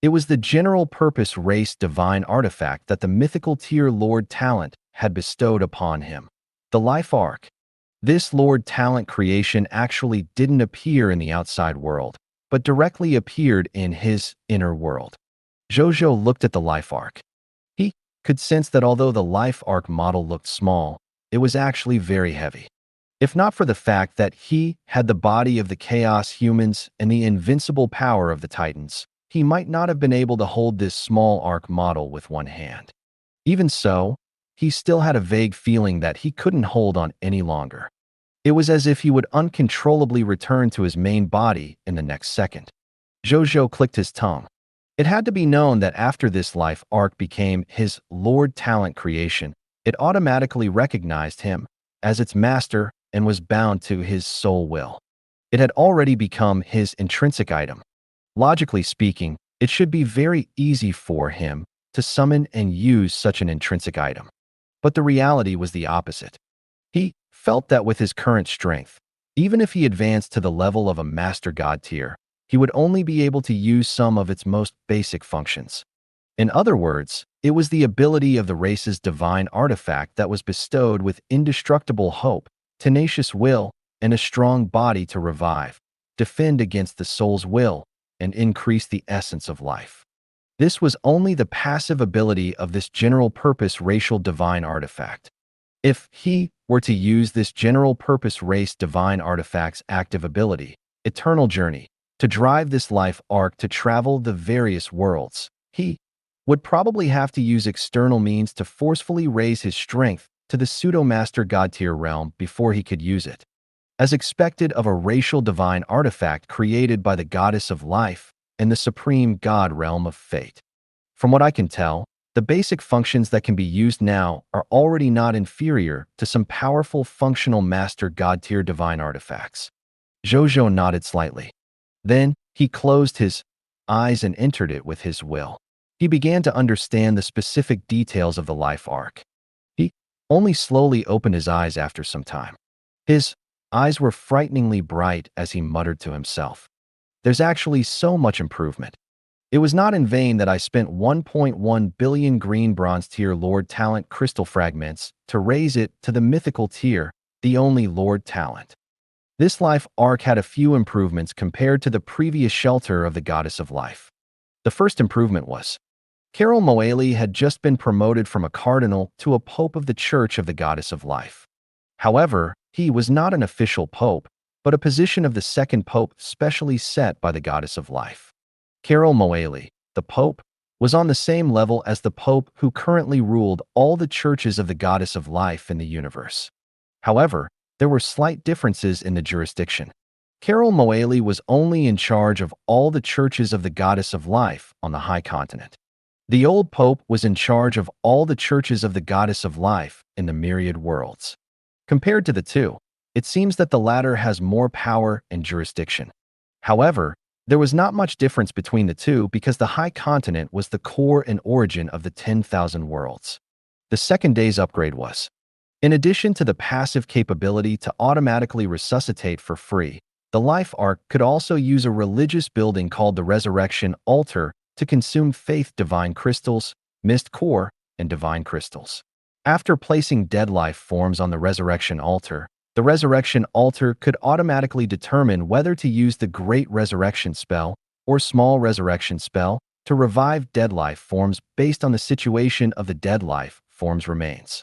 It was the general-purpose race divine artifact that the mythical tier Lord Talent had bestowed upon him. The Life Arc. This Lord Talent creation actually didn't appear in the outside world, but directly appeared in his inner world. Zhou Zhou looked at the Life Arc. He could sense that although the Life Arc model looked small, it was actually very heavy. If not for the fact that he had the body of the Chaos humans and the invincible power of the Titans, he might not have been able to hold this small arc model with one hand. Even so, he still had a vague feeling that he couldn't hold on any longer. It was as if he would uncontrollably return to his main body in the next second. Zhou Zhou clicked his tongue. It had to be known that after this life arc became his Lord Talent creation, it automatically recognized him as its master and was bound to his soul will. It had already become his intrinsic item. Logically speaking, it should be very easy for him to summon and use such an intrinsic item. But the reality was the opposite. He felt that with his current strength, even if he advanced to the level of a master god tier, he would only be able to use some of its most basic functions. In other words, it was the ability of the race's divine artifact that was bestowed with indestructible hope, tenacious will, and a strong body to revive, defend against the soul's will, and increase the essence of life. This was only the passive ability of this general-purpose racial divine artifact. If he were to use this general-purpose race divine artifact's active ability, eternal journey, to drive this life arc to travel the various worlds, he would probably have to use external means to forcefully raise his strength to the pseudo-master god tier realm before he could use it. As expected of a racial divine artifact created by the goddess of life and the supreme god realm of fate. From what I can tell, the basic functions that can be used now are already not inferior to some powerful functional master god tier divine artifacts. Zhou Zhou nodded slightly. Then, he closed his eyes and entered it with his will. He began to understand the specific details of the life arc. He only slowly opened his eyes after some time. His eyes were frighteningly bright as he muttered to himself. There's actually so much improvement. It was not in vain that I spent 1.1 billion green bronze tier Lord Talent crystal fragments to raise it to the mythical tier, the only Lord Talent. This life arc had a few improvements compared to the previous shelter of the Goddess of Life. The first improvement was Carol Moali had just been promoted from a cardinal to a pope of the Church of the Goddess of Life. However, he was not an official pope, but a position of the second pope specially set by the Goddess of Life. Carol Moali, the pope, was on the same level as the pope who currently ruled all the churches of the Goddess of Life in the universe. However, there were slight differences in the jurisdiction. Carol Moali was only in charge of all the churches of the Goddess of Life on the High Continent. The old pope was in charge of all the churches of the Goddess of Life in the myriad worlds. Compared to the two, it seems that the latter has more power and jurisdiction. However, there was not much difference between the two because the High Continent was the core and origin of the 10,000 worlds. The second day's upgrade was, in addition to the passive capability to automatically resuscitate for free, the life arc could also use a religious building called the Resurrection Altar to consume faith divine crystals, mist core, and divine crystals. After placing dead life forms on the Resurrection Altar, the Resurrection Altar could automatically determine whether to use the Great Resurrection Spell or Small Resurrection Spell to revive dead life forms based on the situation of the dead life form's remains.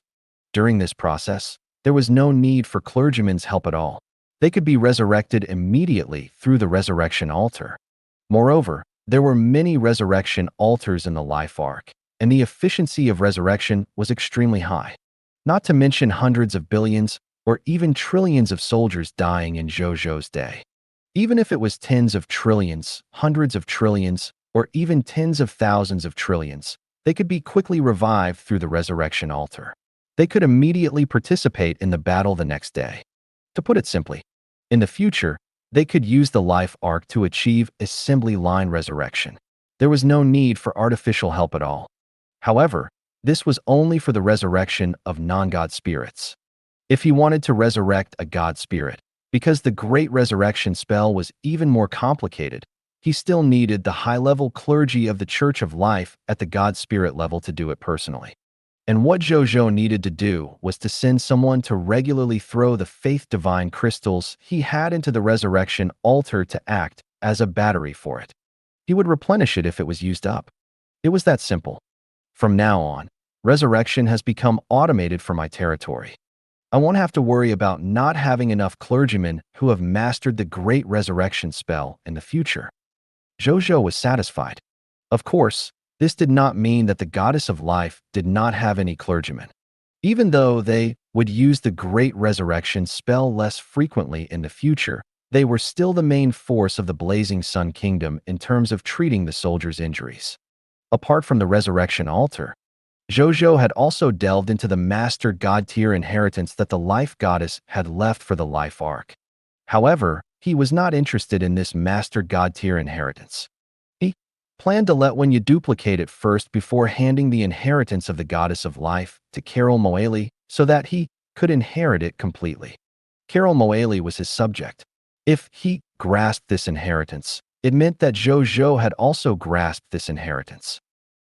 During this process, there was no need for clergymen's help at all. They could be resurrected immediately through the Resurrection Altar. Moreover, there were many resurrection altars in the life arc, and the efficiency of resurrection was extremely high. Not to mention hundreds of billions or even trillions of soldiers dying in Zhou Zhou's day. Even if it was tens of trillions, hundreds of trillions, or even tens of thousands of trillions, they could be quickly revived through the Resurrection Altar. They could immediately participate in the battle the next day. To put it simply, in the future, they could use the life arc to achieve assembly line resurrection. There was no need for artificial help at all. However, this was only for the resurrection of non-god spirits. If he wanted to resurrect a god spirit, because the Great Resurrection Spell was even more complicated, he still needed the high-level clergy of the Church of Life at the god spirit level to do it personally. And what Zhou Zhou needed to do was to send someone to regularly throw the faith divine crystals he had into the Resurrection Altar to act as a battery for it. He would replenish it if it was used up. It was that simple. From now on, resurrection has become automated for my territory. I won't have to worry about not having enough clergymen who have mastered the Great Resurrection Spell in the future. Zhou Zhou was satisfied. Of course, this did not mean that the Goddess of Life did not have any clergymen. Even though they would use the Great Resurrection Spell less frequently in the future, they were still the main force of the Blazing Sun Kingdom in terms of treating the soldiers' injuries. Apart from the Resurrection Altar, Zhou Zhou had also delved into the Master God tier inheritance that the Life Goddess had left for the Life Arc. However, he was not interested in this Master God tier inheritance. He planned to let when you duplicate it first before handing the inheritance of the Goddess of Life to Carol Moali so that he could inherit it completely. Carol Moali was his subject. If he grasped this inheritance, it meant that Zhou Zhou had also grasped this inheritance.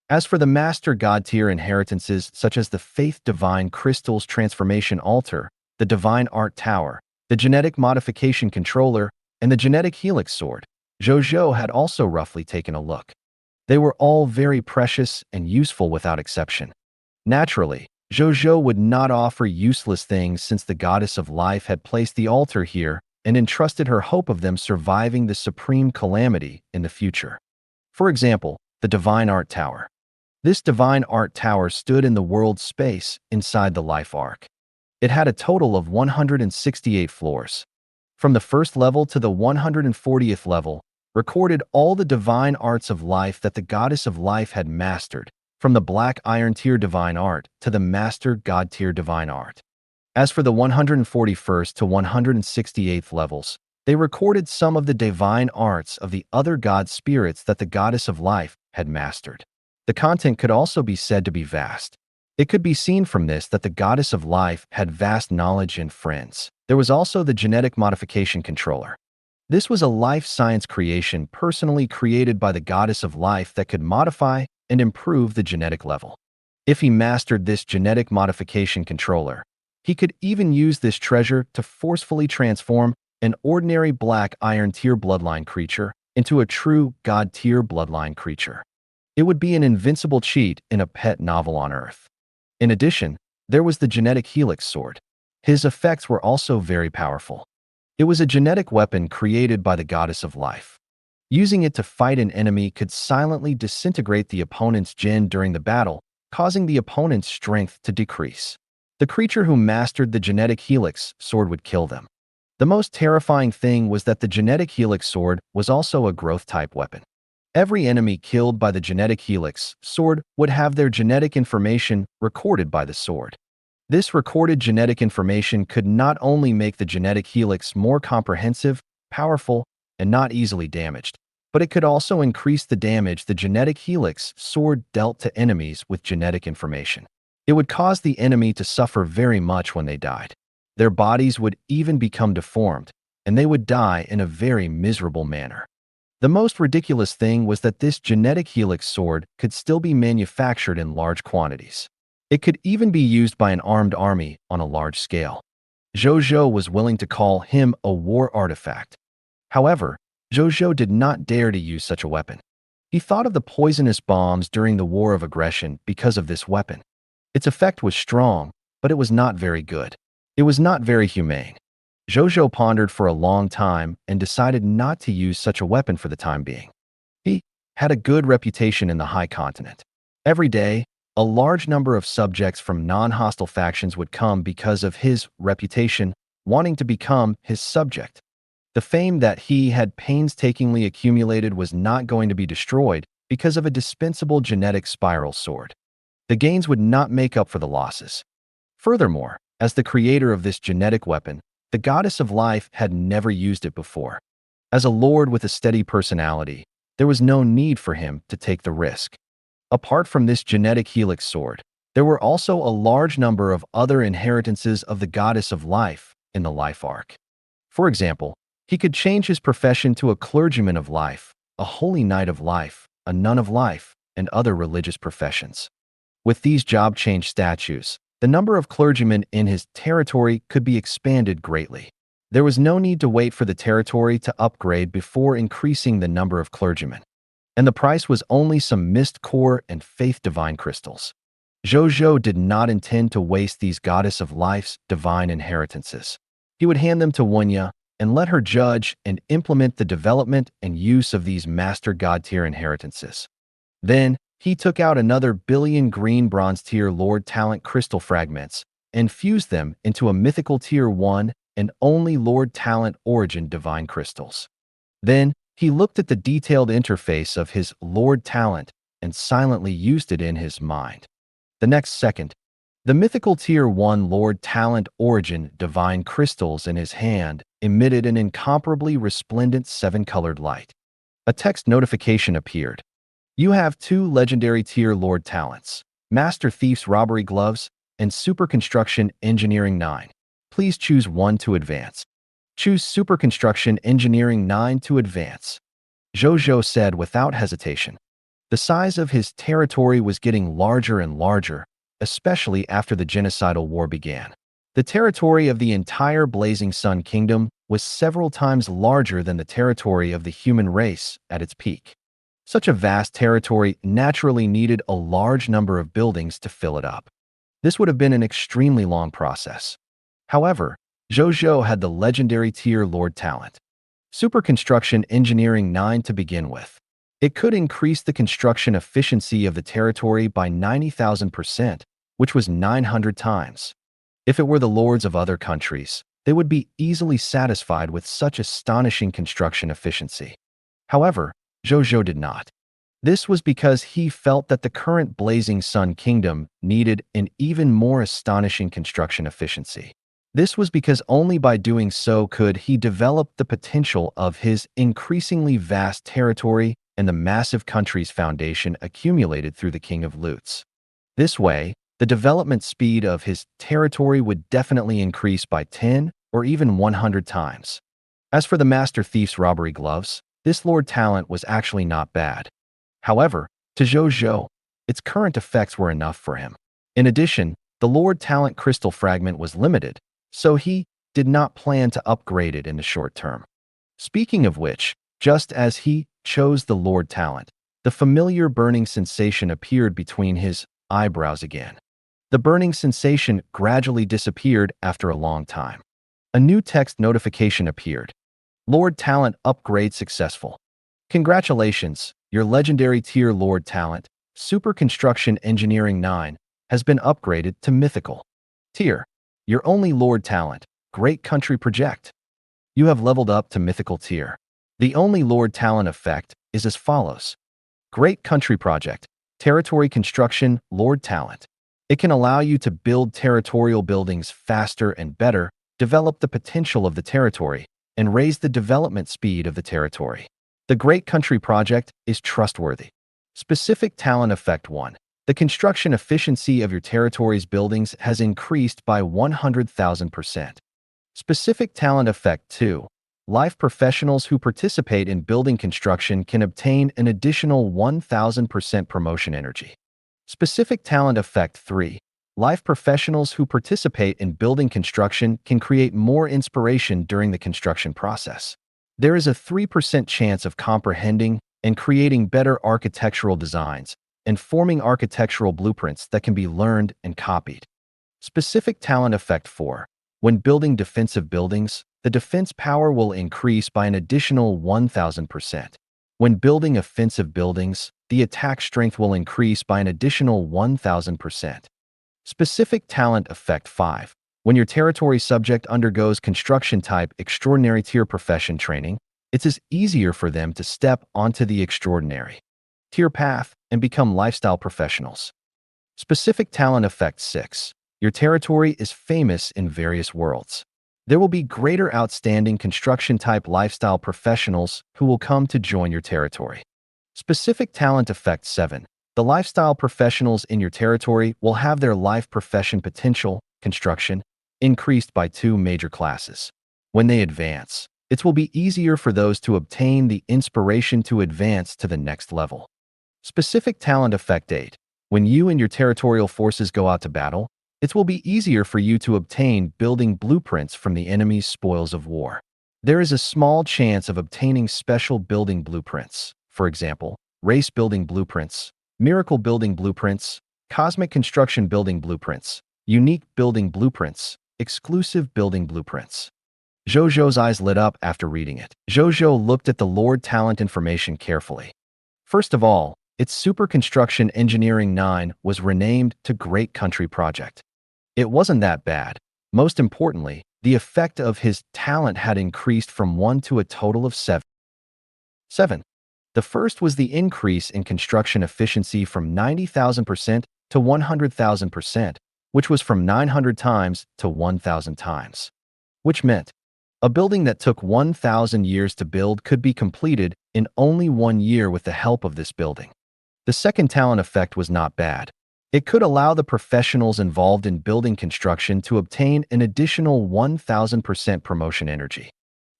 As for the Master God tier inheritances such as the Faith Divine Crystals Transformation Altar, the Divine Art Tower, the Genetic Modification Controller, and the Genetic Helix Sword, Zhou Zhou had also roughly taken a look. They were all very precious and useful without exception. Naturally, Zhou Zhou would not offer useless things since the goddess of life had placed the altar here and entrusted her hope of them surviving the supreme calamity in the future. For example, the Divine Art Tower. This Divine Art Tower stood in the world space inside the Life Arc. It had a total of 168 floors. From the first level to the 140th level, recorded all the divine arts of life that the goddess of life had mastered, from the Black Iron Tier Divine Art to the Master God Tier Divine Art. As for the 141st to 168th levels, they recorded some of the divine arts of the other god spirits that the goddess of life had mastered. The content could also be said to be vast. It could be seen from this that the goddess of life had vast knowledge and friends. There was also the genetic modification controller. This was a life science creation personally created by the goddess of life that could modify and improve the genetic level. If he mastered this genetic modification controller, he could even use this treasure to forcefully transform an ordinary Black Iron Tier bloodline creature into a true God Tier bloodline creature. It would be an invincible cheat in a pet novel on Earth. In addition, there was the genetic helix sword. His effects were also very powerful. It was a genetic weapon created by the goddess of life. Using it to fight an enemy could silently disintegrate the opponent's Jin during the battle, causing the opponent's strength to decrease. The creature who mastered the genetic helix sword would kill them. The most terrifying thing was that the genetic helix sword was also a growth-type weapon. Every enemy killed by the genetic helix sword would have their genetic information recorded by the sword. This recorded genetic information could not only make the genetic helix more comprehensive, powerful, and not easily damaged, but it could also increase the damage the genetic helix sword dealt to enemies with genetic information. It would cause the enemy to suffer very much when they died. Their bodies would even become deformed, and they would die in a very miserable manner. The most ridiculous thing was that this genetic helix sword could still be manufactured in large quantities. It could even be used by an armed army on a large scale. Zhou Zhou was willing to call him a war artifact. However, Zhou Zhou did not dare to use such a weapon. He thought of the poisonous bombs during the War of Aggression because of this weapon. Its effect was strong, but it was not very good. It was not very humane. Zhou Zhou pondered for a long time and decided not to use such a weapon for the time being. He had a good reputation in the High Continent. Every day, a large number of subjects from non-hostile factions would come because of his reputation, wanting to become his subject. The fame that he had painstakingly accumulated was not going to be destroyed because of a dispensable genetic spiral sword. The gains would not make up for the losses. Furthermore, as the creator of this genetic weapon, the goddess of life had never used it before. As a lord with a steady personality, there was no need for him to take the risk. Apart from this genetic helix sword, there were also a large number of other inheritances of the goddess of life in the life arc. For example, he could change his profession to a clergyman of life, a holy knight of life, a nun of life, and other religious professions. With these job change statues, the number of clergymen in his territory could be expanded greatly. There was no need to wait for the territory to upgrade before increasing the number of clergymen. And the price was only some mist core and faith divine crystals. Zhou Zhou did not intend to waste these goddess of life's divine inheritances. He would hand them to Wunya and let her judge and implement the development and use of these master god tier inheritances. Then, he took out another billion green bronze tier Lord Talent crystal fragments and fused them into a mythical tier 1 and only Lord Talent origin divine crystals. Then, he looked at the detailed interface of his Lord Talent and silently used it in his mind. The next second, the mythical tier 1 Lord Talent origin divine crystals in his hand emitted an incomparably resplendent 7-colored light. A text notification appeared. You have 2 legendary tier Lord Talents, Master Thief's Robbery Gloves and Super Construction Engineering 9. Please choose one to advance. Choose Super Construction Engineering 9 to advance. Zhou Zhou said without hesitation. The size of his territory was getting larger and larger, especially after the genocidal war began. The territory of the entire Blazing Sun Kingdom was several times larger than the territory of the human race at its peak. Such a vast territory naturally needed a large number of buildings to fill it up. This would have been an extremely long process. However, Zhou Zhou had the legendary tier Lord talent. Super Construction Engineering 9 to begin with. It could increase the construction efficiency of the territory by 90,000%, which was 900 times. If it were the lords of other countries, they would be easily satisfied with such astonishing construction efficiency. However, Zhou Zhou did not. This was because he felt that the current Blazing Sun Kingdom needed an even more astonishing construction efficiency. This was because only by doing so could he develop the potential of his increasingly vast territory and the massive country's foundation accumulated through the King of Loots. This way, the development speed of his territory would definitely increase by 10 or even 100 times. As for the Master Thief's robbery gloves, this Lord talent was actually not bad. However, to Zhou Zhou, its current effects were enough for him. In addition, the Lord talent crystal fragment was limited, so he did not plan to upgrade it in the short term. Speaking of which, just as he chose the Lord talent, the familiar burning sensation appeared between his eyebrows again. The burning sensation gradually disappeared after a long time. A new text notification appeared. Lord talent upgrade successful. Congratulations, your legendary tier Lord talent, Super Construction Engineering 9, has been upgraded to mythical tier. Your only Lord talent, Great Country Project. You have leveled up to mythical tier. The only Lord talent effect is as follows. Great Country Project, Territory Construction Lord talent. It can allow you to build territorial buildings faster and better, develop the potential of the territory, and raise the development speed of the territory. The Great Country Project is trustworthy. Specific Talent Effect 1. The construction efficiency of your territory's buildings has increased by 100,000%. Specific Talent Effect 2. Life professionals who participate in building construction can obtain an additional 1,000% promotion energy. Specific Talent Effect 3. Life professionals who participate in building construction can create more inspiration during the construction process. There is a 3% chance of comprehending and creating better architectural designs and forming architectural blueprints that can be learned and copied. Specific Talent Effect 4. When building defensive buildings, the defense power will increase by an additional 1,000%. When building offensive buildings, the attack strength will increase by an additional 1,000%. Specific Talent Effect 5. When your territory subject undergoes construction type extraordinary tier profession training, it is easier for them to step onto the extraordinary tier path and become lifestyle professionals. Specific Talent Effect 6. Your territory is famous in various worlds. There will be greater outstanding construction type lifestyle professionals who will come to join your territory. Specific Talent Effect 7. The lifestyle professionals in your territory will have their life profession potential, construction, increased by 2 major classes. When they advance, it will be easier for those to obtain the inspiration to advance to the next level. Specific Talent Effect 8. When you and your territorial forces go out to battle, it will be easier for you to obtain building blueprints from the enemy's spoils of war. There is a small chance of obtaining special building blueprints, for example, race building blueprints, miracle building blueprints, cosmic construction building blueprints, unique building blueprints, exclusive building blueprints. Zhou Zhou's eyes lit up after reading it. Zhou Zhou looked at the Lord talent information carefully. First of all, its Super Construction Engineering 9 was renamed to Great Country Project. It wasn't that bad. Most importantly, the effect of his talent had increased from 1 to a total of 7. The first was the increase in construction efficiency from 90,000% to 100,000%, which was from 900 times to 1,000 times. Which meant, a building that took 1,000 years to build could be completed in only 1 year with the help of this building. The second talent effect was not bad. It could allow the professionals involved in building construction to obtain an additional 1,000% promotion energy.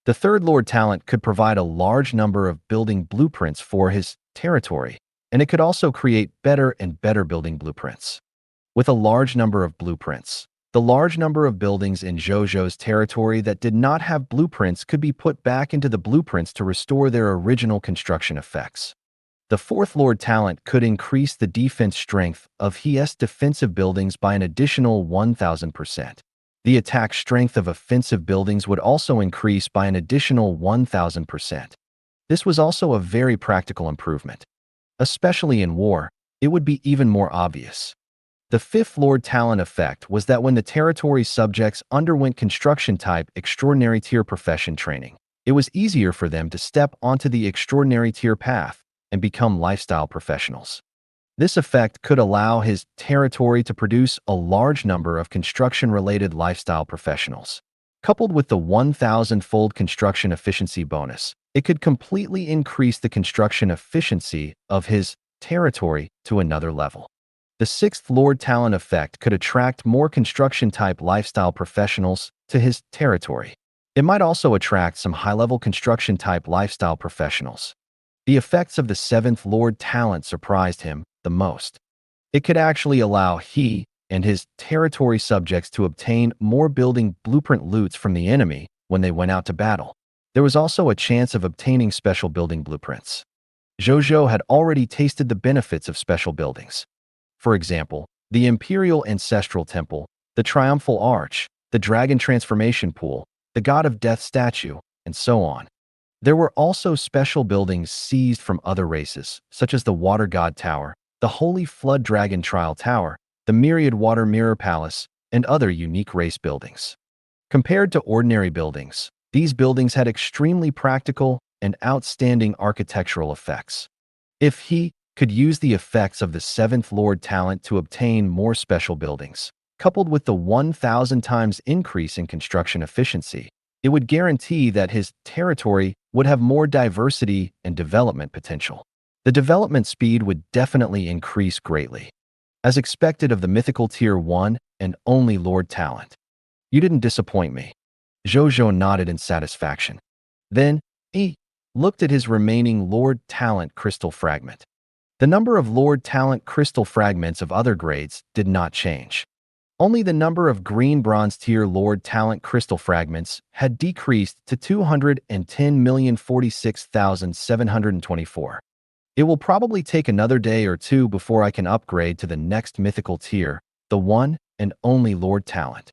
The third Lord talent could provide a large number of building blueprints for his territory, and it could also create better and better building blueprints. With a large number of blueprints, The large number of buildings in Zhou Zhou's territory that did not have blueprints could be put back into the blueprints to restore their original construction effects. The fourth Lord Talent could increase the defense strength of his defensive buildings by an additional 1,000%. The attack strength of offensive buildings would also increase by an additional 1,000%. This was also a very practical improvement. Especially in war, it would be even more obvious. The fifth Lord Talent effect was that when the territory's subjects underwent construction type extraordinary tier profession training, it was easier for them to step onto the extraordinary tier path and become lifestyle professionals. This effect could allow his territory to produce a large number of construction-related lifestyle professionals. Coupled with the 1,000-fold construction efficiency bonus, it could completely increase the construction efficiency of his territory to another level. The sixth Lord Talent effect could attract more construction-type lifestyle professionals to his territory. It might also attract some high-level construction-type lifestyle professionals. The effects of the seventh Lord Talent surprised him the most. It could actually allow he and his territory subjects to obtain more building blueprint loots from the enemy when they went out to battle. There was also a chance of obtaining special building blueprints. Zhou Zhou had already tasted the benefits of special buildings. For example, the Imperial Ancestral Temple, the Triumphal Arch, the Dragon Transformation Pool, the God of Death statue, and so on. There were also special buildings seized from other races, such as the Water God Tower, the Holy Flood Dragon Trial Tower, the Myriad Water Mirror Palace, and other unique race buildings. Compared to ordinary buildings, these buildings had extremely practical and outstanding architectural effects. If he could use the effects of the seventh Lord Talent to obtain more special buildings, coupled with the 1,000 times increase in construction efficiency, it would guarantee that his territory would have more diversity and development potential. The development speed would definitely increase greatly. As expected of the mythical tier 1 and only Lord Talent. You didn't disappoint me. Zhou Zhou nodded in satisfaction. Then, he looked at his remaining Lord Talent crystal fragment. The number of Lord Talent crystal fragments of other grades did not change. Only the number of green bronze tier Lord Talent crystal fragments had decreased to 210,046,724. It will probably take another day or two before I can upgrade to the next mythical tier, the one and only Lord Talent.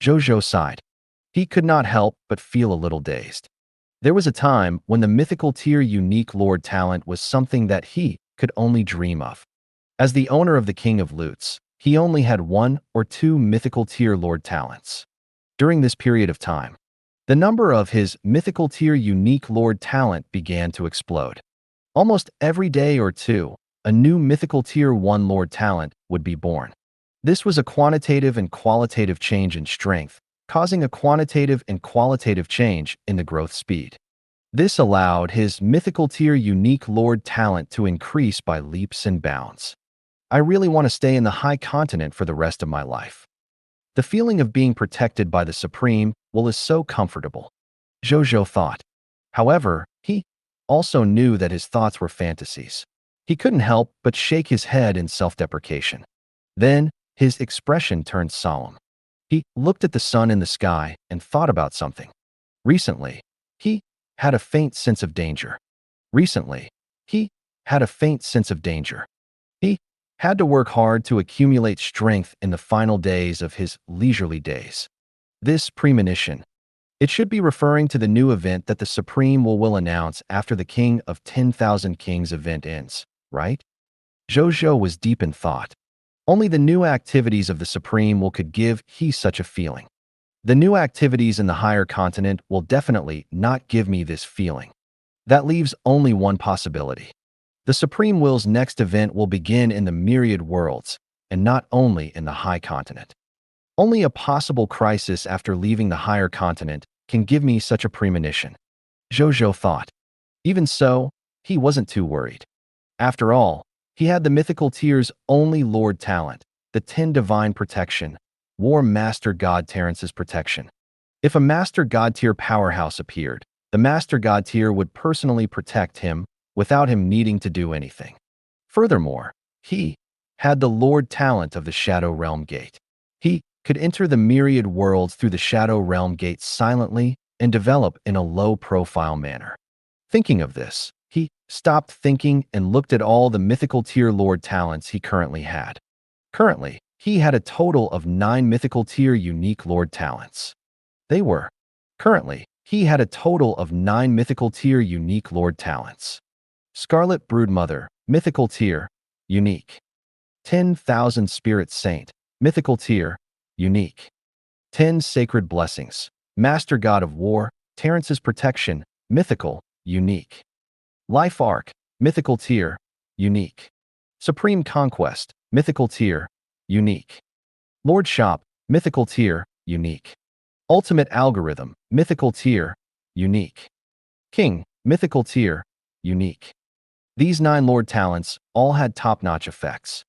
Zhou Zhou sighed. He could not help but feel a little dazed. There was a time when the mythical tier unique Lord Talent was something that he could only dream of. As the owner of the King of Loots, he only had 1 or 2 mythical tier Lord Talents. During this period of time, the number of his mythical tier unique Lord Talent began to explode. Almost every day or two, a new mythical tier 1 Lord Talent would be born. This was a quantitative and qualitative change in strength, causing a quantitative and qualitative change in the growth speed. This allowed his mythical tier unique Lord Talent to increase by leaps and bounds. I really want to stay in the high continent for the rest of my life. The feeling of being protected by the Supreme will is so comfortable, Zhou Zhou thought. However, he also knew that his thoughts were fantasies. He couldn't help but shake his head in self-deprecation. Then, his expression turned solemn. He looked at the sun in the sky and thought about something. Recently, he had a faint sense of danger. Recently, he had a faint sense of danger. He had to work hard to accumulate strength in the final days of his leisurely days. This premonition, it should be referring to the new event that the Supreme will announce after the King of 10,000 Kings event ends, right? Zhou Zhou was deep in thought. Only the new activities of the Supreme could give he such a feeling. The new activities in the higher continent will definitely not give me this feeling. That leaves only one possibility. The Supreme Will's next event will begin in the myriad worlds, and not only in the high continent. Only a possible crisis after leaving the higher continent can give me such a premonition, Zhou Zhou thought. Even so, he wasn't too worried. After all, he had the mythical tier's only Lord Talent, the 10 Divine Protection, War Master God Terrence's protection. If a Master God tier powerhouse appeared, the Master God tier would personally protect him without him needing to do anything. Furthermore, he had the Lord Talent of the Shadow Realm Gate. He could enter the myriad worlds through the Shadow Realm gates silently and develop in a low-profile manner. Thinking of this, he stopped thinking and looked at all the mythical tier lord talents he currently had. Currently, he had a total of 9 mythical tier unique lord talents. They were. Currently, he had a total of 9 mythical tier unique lord talents. Scarlet Broodmother, mythical tier, unique. 10,000 Spirit Saint, mythical tier, unique. 10 Sacred Blessings, Master God of War, Terrence's Protection, mythical, unique. Life Arc, mythical tier, unique. Supreme Conquest, mythical tier, unique. Lord Shop, mythical tier, unique. Ultimate Algorithm, mythical tier, unique. King, mythical tier, unique. These 9 Lord talents all had top-notch effects.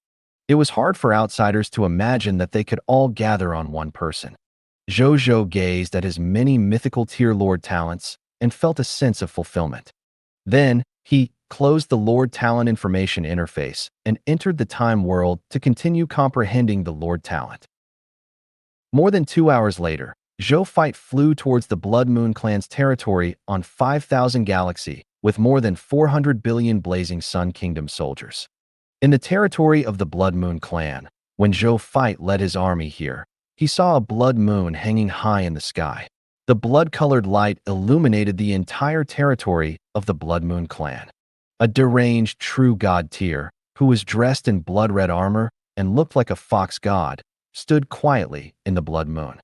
It was hard for outsiders to imagine that they could all gather on one person. Zhou Zhou gazed at his many mythical tier Lord talents and felt a sense of fulfillment. Then, he closed the Lord Talent Information interface and entered the Time World to continue comprehending the Lord Talent. More than 2 hours later, Zhou Fight flew towards the Blood Moon Clan's territory on 5,000 Galaxy with more than 400 billion Blazing Sun Kingdom soldiers. In the territory of the Blood Moon Clan, when Zhou Fight led his army here, he saw a blood moon hanging high in the sky. The blood-colored light illuminated the entire territory of the Blood Moon Clan. A deranged true god tier, who was dressed in blood-red armor and looked like a fox god, stood quietly in the blood moon.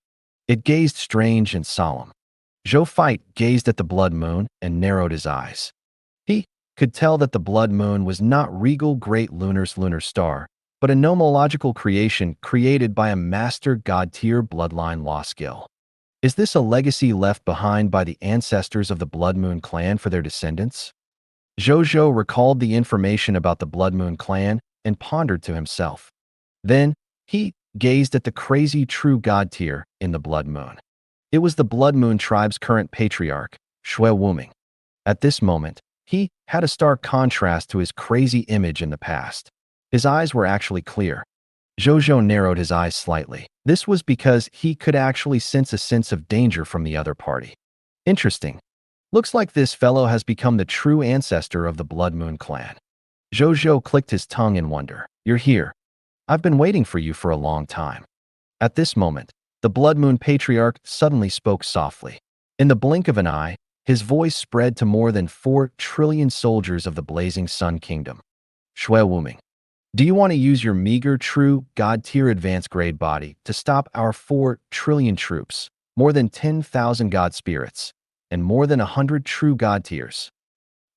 It gazed strange and solemn. Zhou Fight gazed at the blood moon and narrowed his eyes. He could tell that the blood moon was not regal great lunar star, but a nomological creation created by a master god-tier bloodline law skill. Is this a legacy left behind by the ancestors of the Blood Moon Clan for their descendants? Zhou Zhou recalled the information about the Blood Moon Clan and pondered to himself. Then, he gazed at the crazy true god tier in the Blood Moon. It was the Blood Moon tribe's current patriarch, Shui Wuming. At this moment, he had a stark contrast to his crazy image in the past. His eyes were actually clear. Zhou Zhou narrowed his eyes slightly. This was because he could actually sense a sense of danger from the other party. Interesting. Looks like this fellow has become the true ancestor of the Blood Moon Clan. Zhou Zhou clicked his tongue in wonder. You're here. I've been waiting for you for a long time. At this moment, the Blood Moon Patriarch suddenly spoke softly. In the blink of an eye, his voice spread to more than 4 trillion soldiers of the Blazing Sun Kingdom. Shui Wuming, do you want to use your meager true god-tier advanced grade body to stop our 4 trillion troops, more than 10,000 god spirits, and more than 100 true god tiers?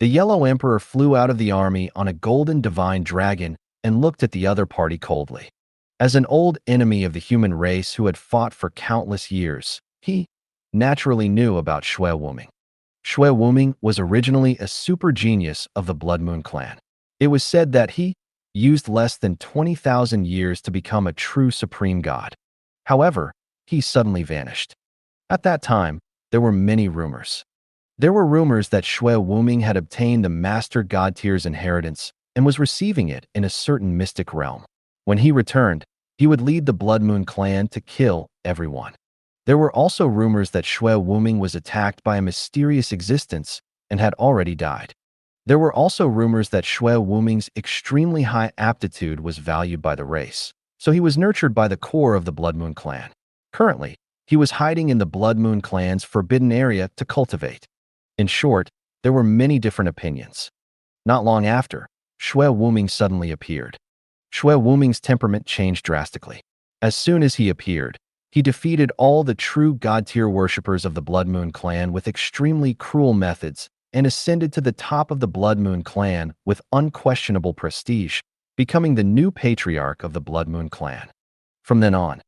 The Yellow Emperor flew out of the army on a golden divine dragon and looked at the other party coldly. As an old enemy of the human race who had fought for countless years, he naturally knew about Shui Wuming. Shui Wuming was originally a super genius of the Blood Moon Clan. It was said that he used less than 20,000 years to become a true supreme god. However, he suddenly vanished. At that time, there were many rumors. There were rumors that Shui Wuming had obtained the Master God Tier's inheritance and was receiving it in a certain mystic realm. When he returned, he would lead the Blood Moon Clan to kill everyone. There were also rumors that Shui Wuming was attacked by a mysterious existence and had already died. There were also rumors that Shui Wuming's extremely high aptitude was valued by the race, so he was nurtured by the core of the Blood Moon Clan. Currently, he was hiding in the Blood Moon Clan's forbidden area to cultivate. In short, there were many different opinions. Not long after, Shui Wuming suddenly appeared. Shui Wuming's temperament changed drastically. As soon as he appeared, he defeated all the true god-tier worshippers of the Blood Moon Clan with extremely cruel methods and ascended to the top of the Blood Moon Clan with unquestionable prestige, becoming the new patriarch of the Blood Moon Clan. From then on,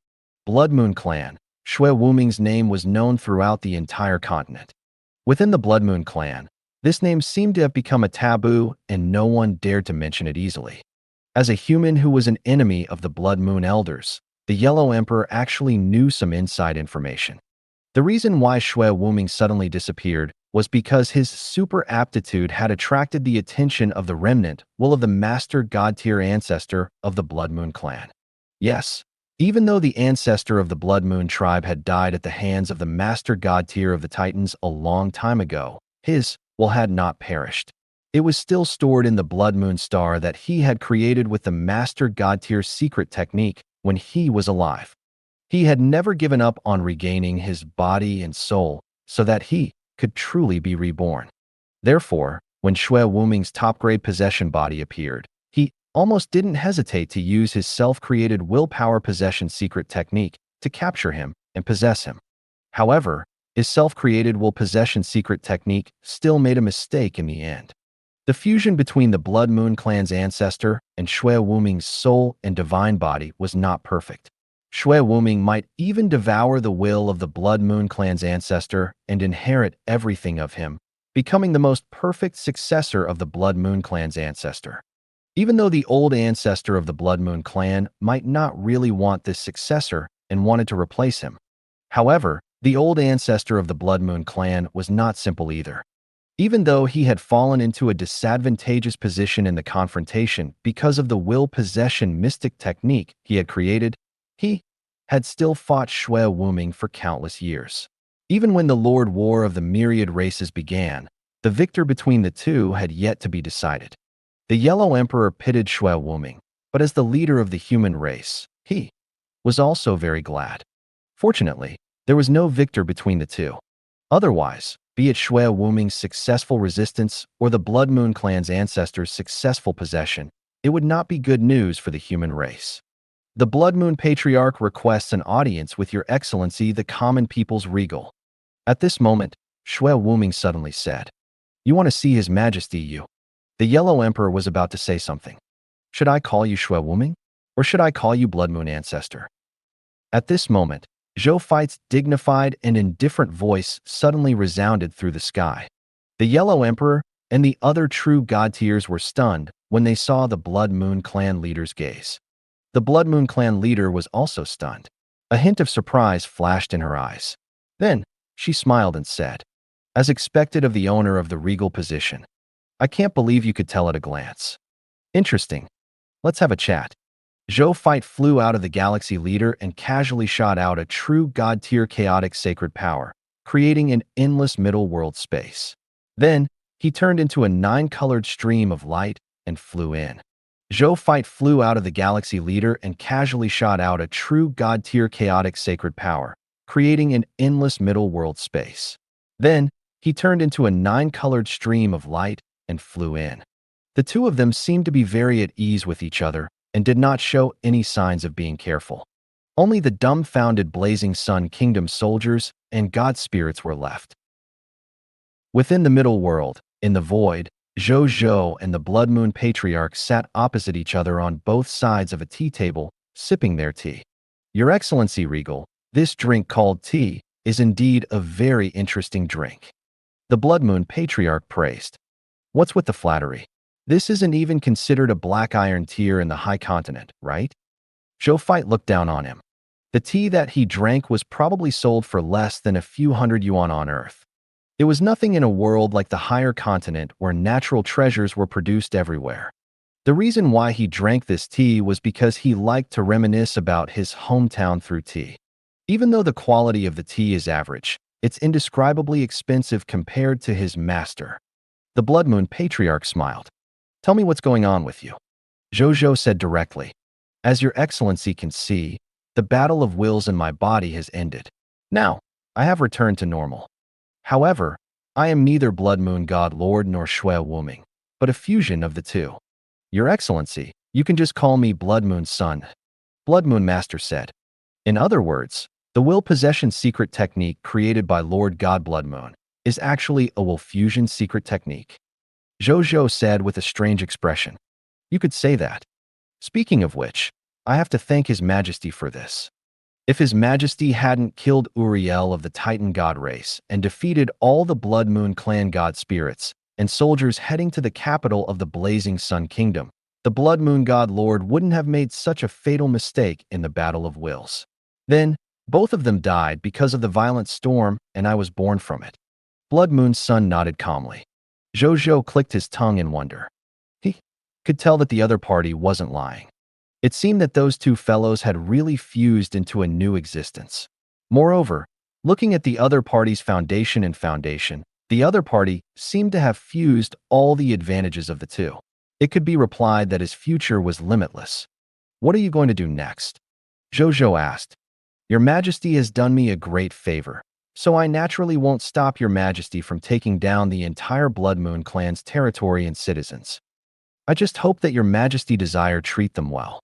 Blood Moon Clan, Shui Wuming's name was known throughout the entire continent. Within the Blood Moon Clan, this name seemed to have become a taboo and no one dared to mention it easily. As a human who was an enemy of the Blood Moon Elders, the Yellow Emperor actually knew some inside information. The reason why Shui Wuming suddenly disappeared was because his super aptitude had attracted the attention of the remnant will of the master god-tier ancestor of the Blood Moon Clan. Yes, Even though the ancestor of the Blood Moon tribe had died at the hands of the master god tier of the Titans a long time ago, his will had not perished. It was still stored in the Blood Moon star that he had created with the master god tier secret technique when he was alive. He had never given up on regaining his body and soul so that he could truly be reborn. Therefore, when Shui Wuming's top-grade possession body appeared, he almost didn't hesitate to use his self-created willpower possession secret technique to capture him and possess him. However, his self-created will possession secret technique still made a mistake in the end. The fusion between the Blood Moon clan's ancestor and Shui Wuming's soul and divine body was not perfect. Shui Wuming might even devour the will of the Blood Moon clan's ancestor and inherit everything of him, becoming the most perfect successor of the Blood Moon clan's ancestor. Even though the old ancestor of the Blood Moon clan might not really want this successor and wanted to replace him. However, the old ancestor of the Blood Moon clan was not simple either. Even though he had fallen into a disadvantageous position in the confrontation because of the will possession mystic technique he had created, he had still fought Shui Wuming for countless years. Even when the Lord War of the Myriad Races began, the victor between the two had yet to be decided. The Yellow Emperor pitted Shui Wuming, but as the leader of the human race, he was also very glad. Fortunately, there was no victor between the two. Otherwise, be it Shui Wuming's successful resistance or the Blood Moon clan's ancestors' successful possession, it would not be good news for the human race. The Blood Moon Patriarch requests an audience with Your Excellency, the common people's regal. At this moment, Shui Wuming suddenly said, "You want to see His Majesty, you?" The Yellow Emperor was about to say something. "Should I call you Shui Wuming? Or should I call you Blood Moon Ancestor?" At this moment, Zhou Fight's dignified and indifferent voice suddenly resounded through the sky. The Yellow Emperor and the other true god tiers were stunned when they saw the Blood Moon clan leader's gaze. The Blood Moon clan leader was also stunned. A hint of surprise flashed in her eyes. Then, she smiled and said, as expected of the owner of the regal position, "I can't believe you could tell at a glance. Interesting. Let's have a chat." Zhou Fight flew out of the galaxy leader and casually shot out a true god-tier chaotic sacred power, creating an endless middle world space. Then, he turned into a 9-colored stream of light and flew in. Zhou Fight flew out of the galaxy leader and casually shot out a true god-tier chaotic sacred power, creating an endless middle world space. Then, he turned into a 9-colored stream of light and flew in. The two of them seemed to be very at ease with each other and did not show any signs of being careful. Only the dumbfounded Blazing Sun Kingdom soldiers and god spirits were left. Within the middle world, in the void, Zhou Zhou and the Blood Moon Patriarch sat opposite each other on both sides of a tea table, sipping their tea. "Your Excellency Regal, this drink called tea is indeed a very interesting drink," the Blood Moon Patriarch praised. "What's with the flattery? This isn't even considered a black iron tier in the high continent, right?" Zhou Fight looked down on him. The tea that he drank was probably sold for less than a few hundred yuan on Earth. It was nothing in a world like the higher continent where natural treasures were produced everywhere. The reason why he drank this tea was because he liked to reminisce about his hometown through tea. Even though the quality of the tea is average, it's indescribably expensive compared to his master. The Blood Moon Patriarch smiled. "Tell me what's going on with you," Zhou Zhou said directly. "As your excellency can see, the battle of wills in my body has ended. Now, I have returned to normal. However, I am neither Blood Moon God Lord nor Shui Wuming, but a fusion of the two. Your excellency, you can just call me Blood Moon Son," Blood Moon Master said. In other words, the will possession secret technique created by Lord God Blood Moon is actually a will fusion secret technique. Zhou Zhou said with a strange expression. "You could say that. Speaking of which, I have to thank His Majesty for this. If His Majesty hadn't killed Uriel of the Titan God race and defeated all the Blood Moon clan god spirits and soldiers heading to the capital of the Blazing Sun Kingdom, the Blood Moon God Lord wouldn't have made such a fatal mistake in the Battle of Wills. Then, both of them died because of the violent storm, and I was born from it." Blood Moon's son nodded calmly. Zhou Zhou clicked his tongue in wonder. He could tell that the other party wasn't lying. It seemed that those two fellows had really fused into a new existence. Moreover, looking at the other party's foundation, the other party seemed to have fused all the advantages of the two. It could be replied that his future was limitless. What are you going to do next? Zhou Zhou asked. Your Majesty has done me a great favor, so I naturally won't stop Your Majesty from taking down the entire Blood Moon clan's territory and citizens. I just hope that Your Majesty desire treat them well.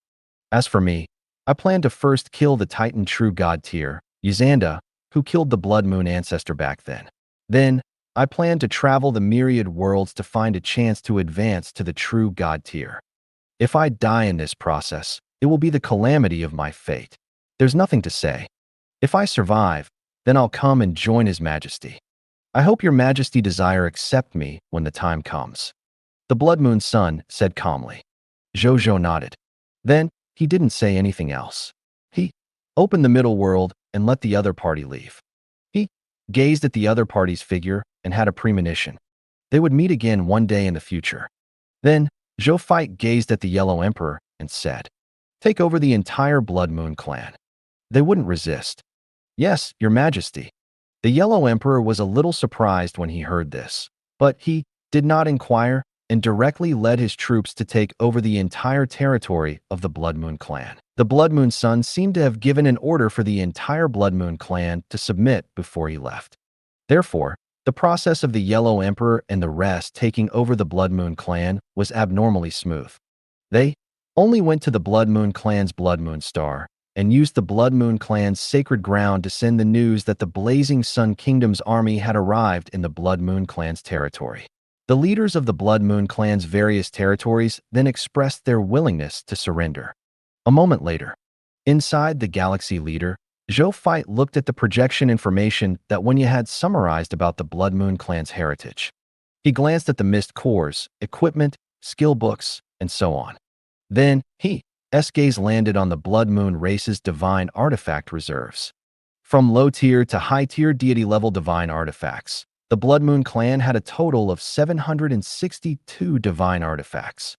As for me, I plan to first kill the Titan True God tier, Yuzanda, who killed the Blood Moon ancestor back then. Then, I plan to travel the myriad worlds to find a chance to advance to the True God tier. If I die in this process, it will be the calamity of my fate. There's nothing to say. If I survive, then I'll come and join His Majesty. I hope Your Majesty desire accept me when the time comes. The Blood Moon Son said calmly. Zhou Zhou nodded. Then, he didn't say anything else. He opened the middle world and let the other party leave. He gazed at the other party's figure and had a premonition. They would meet again one day in the future. Then, Zhou Fight gazed at the Yellow Emperor and said, "Take over the entire Blood Moon clan." They wouldn't resist. "Yes, Your Majesty." The Yellow Emperor was a little surprised when he heard this, but he did not inquire and directly led his troops to take over the entire territory of the Blood Moon clan. The Blood Moon Son seemed to have given an order for the entire Blood Moon clan to submit before he left. Therefore, the process of the Yellow Emperor and the rest taking over the Blood Moon clan was abnormally smooth. They only went to the Blood Moon clan's Blood Moon Star and used the Blood Moon clan's sacred ground to send the news that the Blazing Sun Kingdom's army had arrived in the Blood Moon clan's territory. The leaders of the Blood Moon clan's various territories then expressed their willingness to surrender. A moment later, inside the Galaxy Leader, Zhou Fight looked at the projection information that Wenya had summarized about the Blood Moon clan's heritage. He glanced at the mist cores, equipment, skill books, and so on. Then, his gaze landed on the Blood Moon race's divine artifact reserves. From low-tier to high-tier deity-level divine artifacts, the Blood Moon clan had a total of 762 divine artifacts.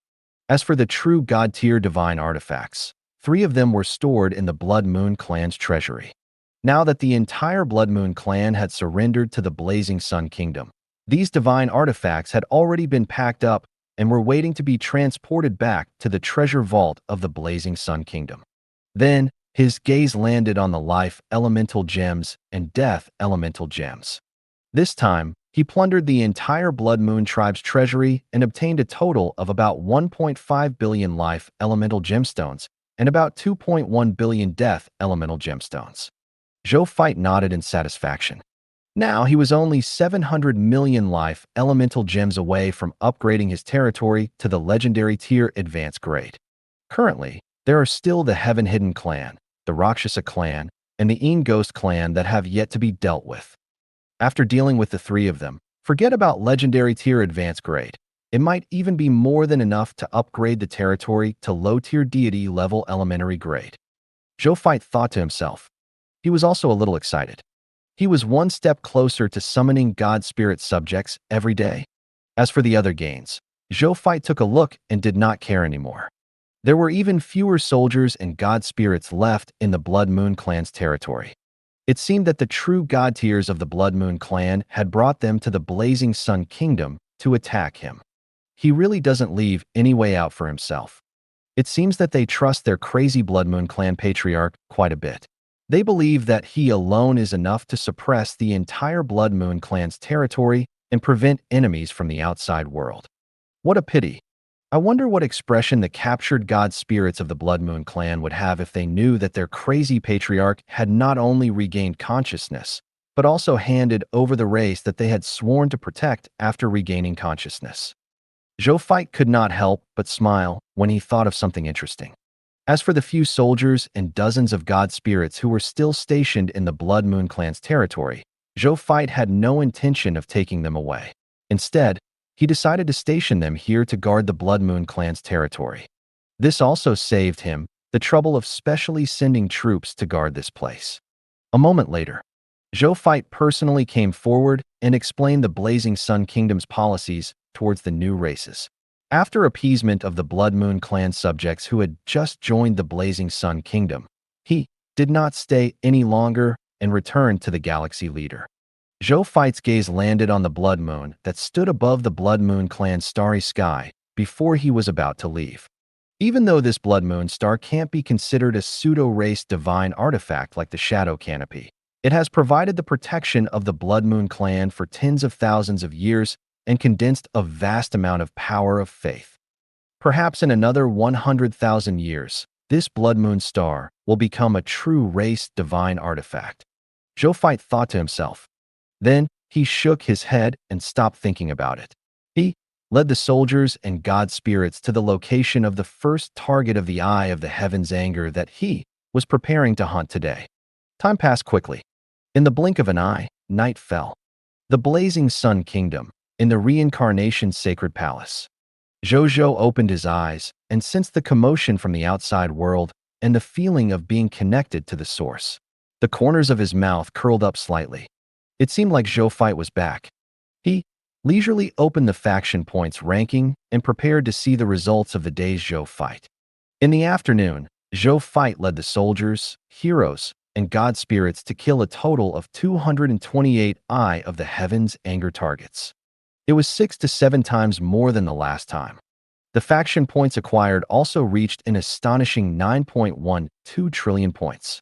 As for the true God-tier divine artifacts, 3 of them were stored in the Blood Moon clan's treasury. Now that the entire Blood Moon clan had surrendered to the Blazing Sun Kingdom, these divine artifacts had already been packed up and were waiting to be transported back to the treasure vault of the Blazing Sun Kingdom. Then, his gaze landed on the life elemental gems and death elemental gems. This time, he plundered the entire Blood Moon tribe's treasury and obtained a total of about 1.5 billion life elemental gemstones and about 2.1 billion death elemental gemstones. Zhou Fight nodded in satisfaction. Now he was only 700 million life elemental gems away from upgrading his territory to the legendary tier advanced grade. Currently, there are still the Heaven Hidden clan, the Rakshasa clan, and the Een Ghost clan that have yet to be dealt with. After dealing with the 3 of them, forget about legendary tier advanced grade. It might even be more than enough to upgrade the territory to low-tier deity level elementary grade. Zhou Fight thought to himself. He was also a little excited. He was one step closer to summoning God Spirit subjects every day. As for the other gains, Zhou Fight took a look and did not care anymore. There were even fewer soldiers and God Spirits left in the Blood Moon clan's territory. It seemed that the true God tiers of the Blood Moon clan had brought them to the Blazing Sun Kingdom to attack him. He really doesn't leave any way out for himself. It seems that they trust their crazy Blood Moon clan patriarch quite a bit. They believe that he alone is enough to suppress the entire Blood Moon clan's territory and prevent enemies from the outside world. What a pity. I wonder what expression the captured God spirits of the Blood Moon clan would have if they knew that their crazy patriarch had not only regained consciousness, but also handed over the race that they had sworn to protect after regaining consciousness. Zhou Fight could not help but smile when he thought of something interesting. As for the few soldiers and dozens of God spirits who were still stationed in the Blood Moon clan's territory, Zhou Fight had no intention of taking them away. Instead, he decided to station them here to guard the Blood Moon clan's territory. This also saved him the trouble of specially sending troops to guard this place. A moment later, Zhou Fight personally came forward and explained the Blazing Sun Kingdom's policies towards the new races. After appeasement of the Blood Moon clan subjects who had just joined the Blazing Sun Kingdom, he did not stay any longer and returned to the galaxy leader. Zhou Fight's gaze landed on the Blood Moon that stood above the Blood Moon clan's starry sky before he was about to leave. Even though this Blood Moon star can't be considered a pseudo-race divine artifact like the Shadow Canopy, it has provided the protection of the Blood Moon clan for tens of thousands of years and condensed a vast amount of power of faith. Perhaps in another 100,000 years, this Blood Moon star will become a true race divine artifact. Zhou Fight thought to himself. Then he shook his head and stopped thinking about it. He led the soldiers and god spirits to the location of the first target of the Eye of the Heaven's anger that he was preparing to hunt today. Time passed quickly. In the blink of an eye, night fell. The Blazing Sun Kingdom, in the Reincarnation Sacred Palace. Zhou Zhou opened his eyes and sensed the commotion from the outside world and the feeling of being connected to the source. The corners of his mouth curled up slightly. It seemed like Zhou Fight was back. He leisurely opened the faction points ranking and prepared to see the results of the day's Zhou Fight. In the afternoon, Zhou Fight led the soldiers, heroes, and god spirits to kill a total of 228 Eye of the Heaven's anger targets. It was 6 to 7 times more than the last time. The faction points acquired also reached an astonishing 9.12 trillion points.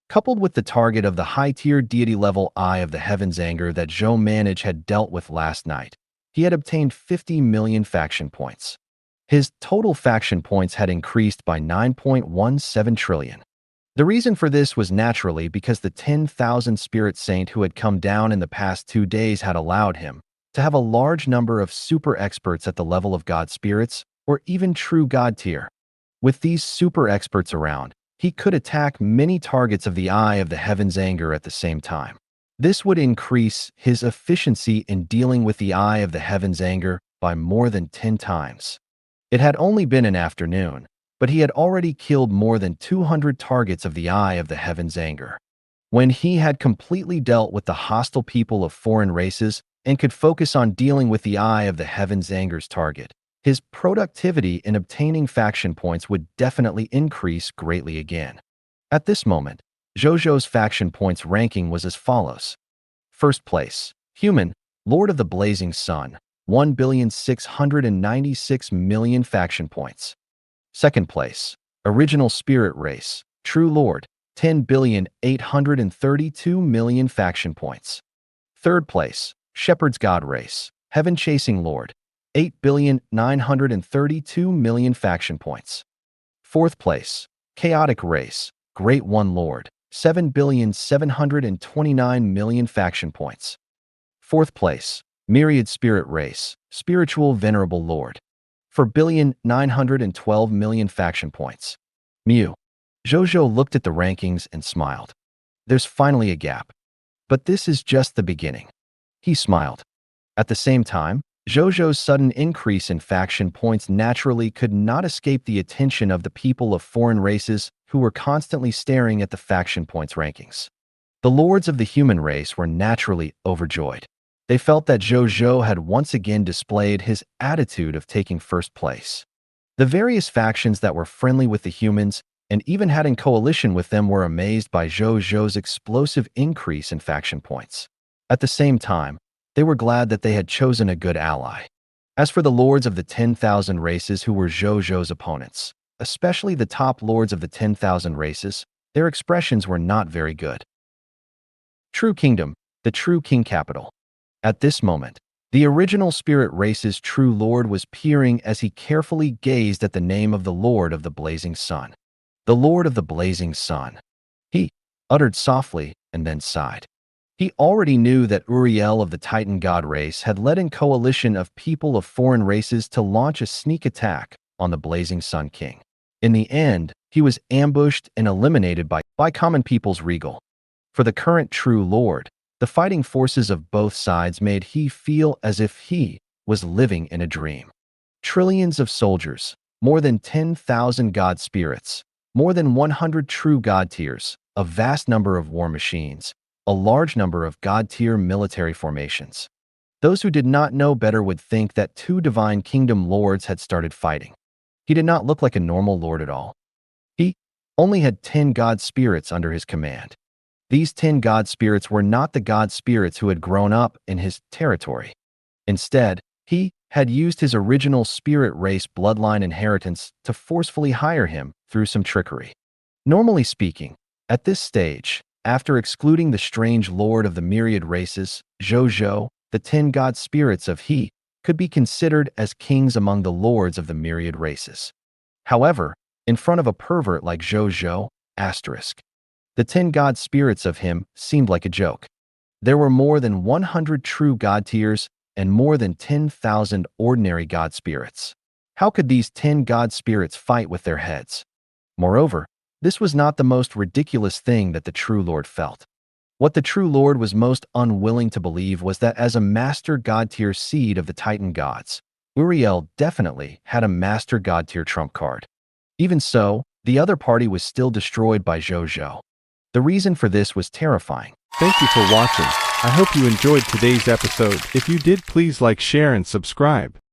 Coupled with the target of the high-tier deity-level Eye of the Heaven's anger that Zhou Manage had dealt with last night, he had obtained 50 million faction points. His total faction points had increased by 9.17 trillion. The reason for this was naturally because the 10,000 Spirit Saint who had come down in the past 2 days had allowed him to have a large number of super experts at the level of god spirits or even true god tier. With these super experts around, he could attack many targets of the Eye of the Heaven's anger at the same time. This would increase his efficiency in dealing with the Eye of the Heaven's anger by more than 10 times. It had only been an afternoon, but he had already killed more than 200 targets of the Eye of the Heaven's anger. When he had completely dealt with the hostile people of foreign races and could focus on dealing with the Eye of the Heaven's anger's target, his productivity in obtaining faction points would definitely increase greatly again. At this moment, Zhou Zhou's faction points ranking was as follows. First place, Human, Lord of the Blazing Sun, 1,696,000,000 faction points. Second place, Original Spirit Race, True Lord, 10,832,000,000 faction points. Third place, Shepherd's God Race, Heaven Chasing Lord, 8,932,000,000 faction points. Fourth place, Chaotic Race, Great One Lord, 7,729,000,000 faction points. Fourth place, Myriad Spirit Race, Spiritual Venerable Lord, 4,912,000,000 faction points. Mew. Zhou Zhou looked at the rankings and smiled. There's finally a gap. But this is just the beginning. He smiled. At the same time, Zhou Zhou's sudden increase in faction points naturally could not escape the attention of the people of foreign races who were constantly staring at the faction points rankings. The lords of the human race were naturally overjoyed. They felt that Zhou Zhou had once again displayed his attitude of taking first place. The various factions that were friendly with the humans and even had in coalition with them were amazed by Zhou Zhou's explosive increase in faction points. At the same time, they were glad that they had chosen a good ally. As for the lords of the 10,000 races who were Zhou Zhou's opponents, especially the top lords of the 10,000 races, their expressions were not very good. True Kingdom, the true king capital. At this moment, the original spirit race's true lord was peering as he carefully gazed at the name of the Lord of the Blazing Sun. The Lord of the Blazing Sun. He uttered softly and then sighed. He already knew that Uriel of the Titan God race had led in coalition of people of foreign races to launch a sneak attack on the Blazing Sun King. In the end, he was ambushed and eliminated by common people's regal. For the current true lord, the fighting forces of both sides made he feel as if he was living in a dream. Trillions of soldiers, more than 10,000 god spirits, more than 100 true god tiers, a vast number of war machines, a large number of god tier military formations. Those who did not know better would think that two divine kingdom lords had started fighting. He did not look like a normal lord at all. He only had 10 god spirits under his command. These 10 god spirits were not the god spirits who had grown up in his territory. Instead, he had used his original spirit race bloodline inheritance to forcefully hire him through some trickery. Normally speaking, at this stage, after excluding the strange lord of the myriad races, Zhou Zhou, the 10 god spirits of he could be considered as kings among the lords of the myriad races. However, in front of a pervert like Zhou Zhou, the 10 god spirits of him seemed like a joke. There were more than 100 true god tiers and more than 10,000 ordinary god spirits. How could these 10 god spirits fight with their heads? Moreover, this was not the most ridiculous thing that the true lord felt. What the true lord was most unwilling to believe was that as a master god tier seed of the Titan gods, Uriel definitely had a master god tier trump card. Even so, the other party was still destroyed by Zhou Zhou. The reason for this was terrifying. Thank you for watching. I hope you enjoyed today's episode. If you did, please like, share, and subscribe.